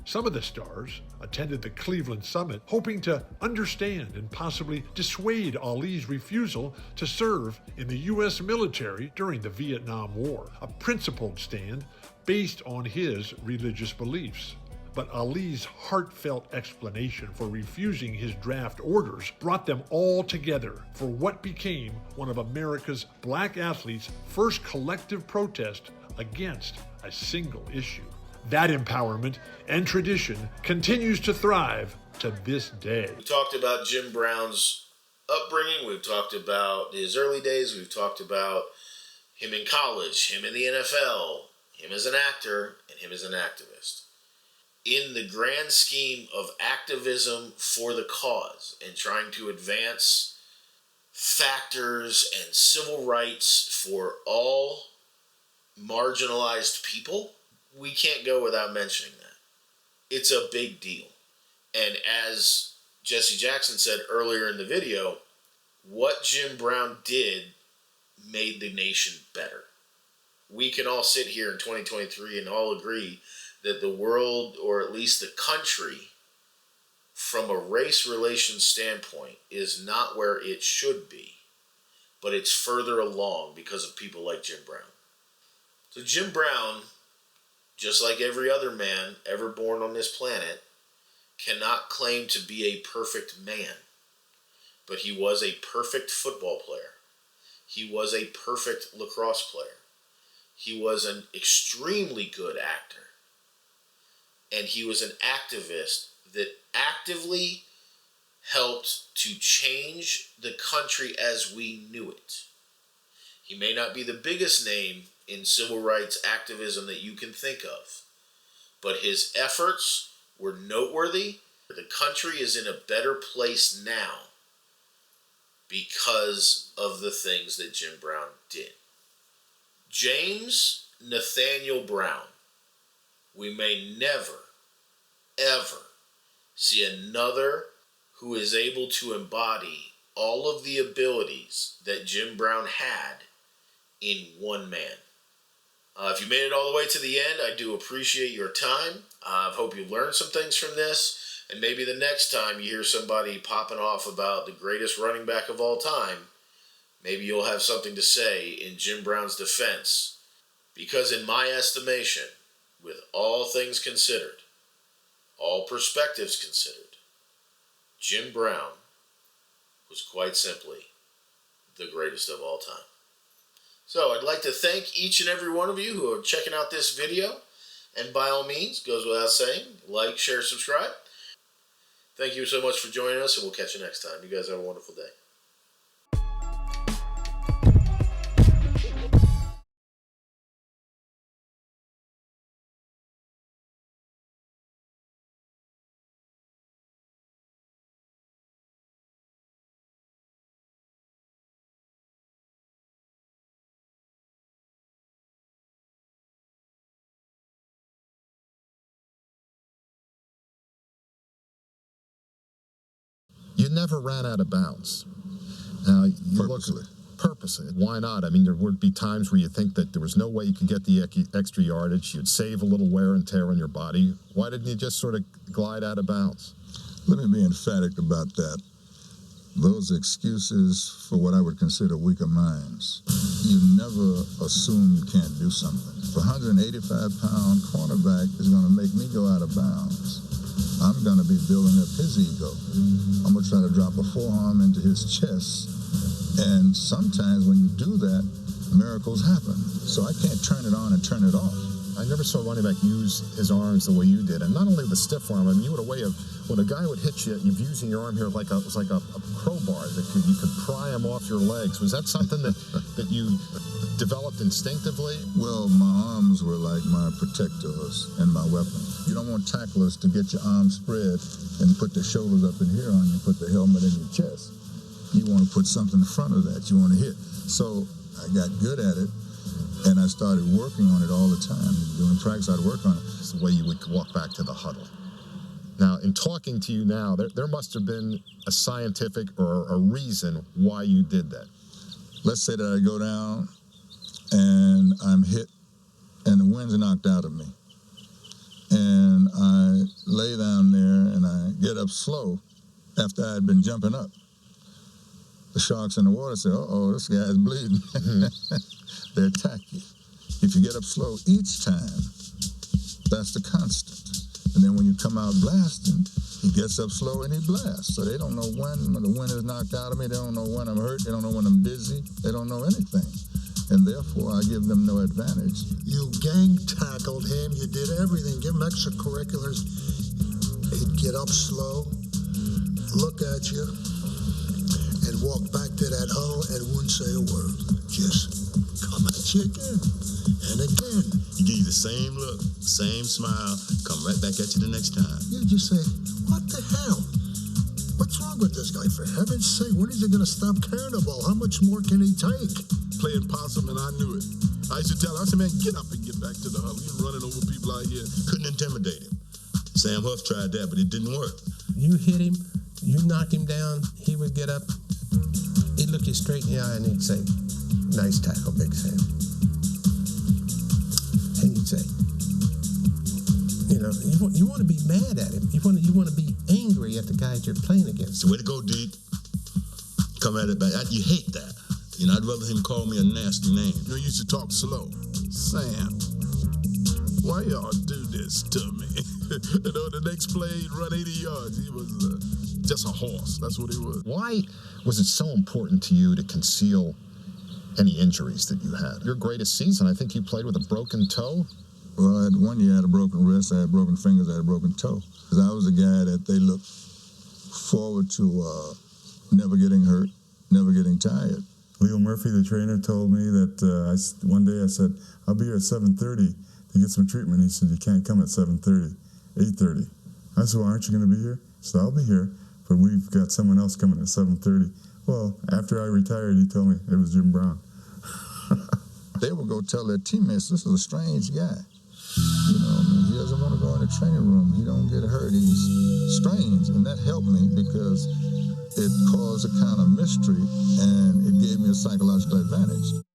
Some of the stars attended the Cleveland Summit hoping to understand and possibly dissuade Ali's refusal to serve in the U.S. military during the Vietnam War, a principled stand based on his religious beliefs. But Ali's heartfelt explanation for refusing his draft orders brought them all together for what became one of America's black athletes' first collective protest against a single issue. That empowerment and tradition continues to thrive to this day. We talked about Jim Brown's upbringing. We've talked about his early days. We've talked about him in college, him in the NFL, him as an actor, and him as an activist. In the grand scheme of activism for the cause and trying to advance factors and civil rights for all marginalized people, we can't go without mentioning that. It's a big deal. And as Jesse Jackson said earlier in the video, what Jim Brown did made the nation better. We can all sit here in 2023 and all agree that the world, or at least the country, from a race relations standpoint, is not where it should be, but it's further along because of people like Jim Brown. So Jim Brown, just like every other man ever born on this planet, cannot claim to be a perfect man, but he was a perfect football player. He was a perfect lacrosse player. He was an extremely good actor. And he was an activist that actively helped to change the country as we knew it. He may not be the biggest name in civil rights activism that you can think of, but his efforts were noteworthy. The country is in a better place now because of the things that Jim Brown did. James Nathaniel Brown. We may never, ever see another who is able to embody all of the abilities that Jim Brown had in one man. If you made it all the way to the end, I do appreciate your time. I hope you learned some things from this, and maybe the next time you hear somebody popping off about the greatest running back of all time, maybe you'll have something to say in Jim Brown's defense. Because in my estimation, with all things considered, all perspectives considered, Jim Brown was quite simply the greatest of all time. So I'd like to thank each and every one of you who are checking out this video. And by all means, goes without saying, like, share, subscribe. Thank you so much for joining us, and we'll catch you next time. You guys have a wonderful day. You never ran out of bounds. Now, you purposely. Purposely. Why not? I mean, there would be times where you think that there was no way you could get the extra yardage. You'd save a little wear and tear on your body. Why didn't you just sort of glide out of bounds? Let me be emphatic about that. Those excuses for what I would consider weaker minds. You never assume you can't do something. If a 185-pound cornerback is going to make me go out of bounds, I'm going to be building up his ego. I'm going to try to drop a forearm into his chest. And sometimes when you do that, miracles happen. So I can't turn it on and turn it off. I never saw a running back use his arms the way you did. And not only the stiff arm, I mean, you had a way of, when a guy would hit you, you're using your arm here like it was like a crowbar that you could pry him off your legs. Was that something that you developed instinctively? Well, my arms were like my protectors and my weapons. You don't want tacklers to get your arms spread and put their shoulders up in here on you, put the helmet in your chest. You want to put something in front of that you want to hit. So I got good at it, and I started working on it all the time. During practice, I'd work on it. It's the way you would walk back to the huddle. Now, in talking to you now, there must have been a scientific or a reason why you did that. Let's say that I go down and I'm hit and the wind's knocked out of me. And I lay down there and I get up slow after I had been jumping up. The sharks in the water say, uh-oh, this guy's bleeding. They attack you. If you get up slow each time, that's the constant. And then when you come out blasting, he gets up slow and he blasts. So they don't know when the wind is knocked out of me. They don't know when I'm hurt. They don't know when I'm dizzy. They don't know anything. And therefore, I give them no advantage. You gang tackled him. You did everything. Give him extracurriculars. He'd get up slow, look at you, and walk back to that huddle and wouldn't say a word. Just come at you again and again. He give you the same look, same smile, come right back at you the next time. You just say, what the hell? What's wrong with this guy? For heaven's sake, when is he going to stop carrying the ball? How much more can he take? Playing possum, and I knew it. I used to tell him, I said, man, get up and get back to the huddle. You're running over people out here. Couldn't intimidate him. Sam Huff tried that, but it didn't work. You hit him, you knock him down, he would get up, he'd look you straight in the eye and he'd say, nice tackle, Big Sam. And you'd say, you know, you want to be mad at him. You want to be angry at the guys you're playing against. So way to go, Deke. Come at it back. You hate that. You know, I'd rather him call me a nasty name. You know, you used to talk slow. Sam, why y'all do this to me? You know, the next play, he'd run 80 yards. He was just a horse. That's what he was. Why was it so important to you to conceal any injuries that you had? Your greatest season, I think you played with a broken toe. Well, I had 1 year I had a broken wrist, I had broken fingers, I had a broken toe. Because I was a guy that they looked forward to never getting hurt, never getting tired. Leo Murphy, the trainer, told me that one day I said, I'll be here at 7:30 to get some treatment. He said, you can't come at 7:30, 8:30. I said, well, aren't you going to be here? He said, I'll be here, but we've got someone else coming at 7:30. Well, after I retired, he told me it was Jim Brown. They would go tell their teammates, this is a strange guy. You know, I mean, he doesn't want to go in the training room. He don't get hurt. He's strange. And that helped me because it caused a kind of mystery and it gave me a psychological advantage.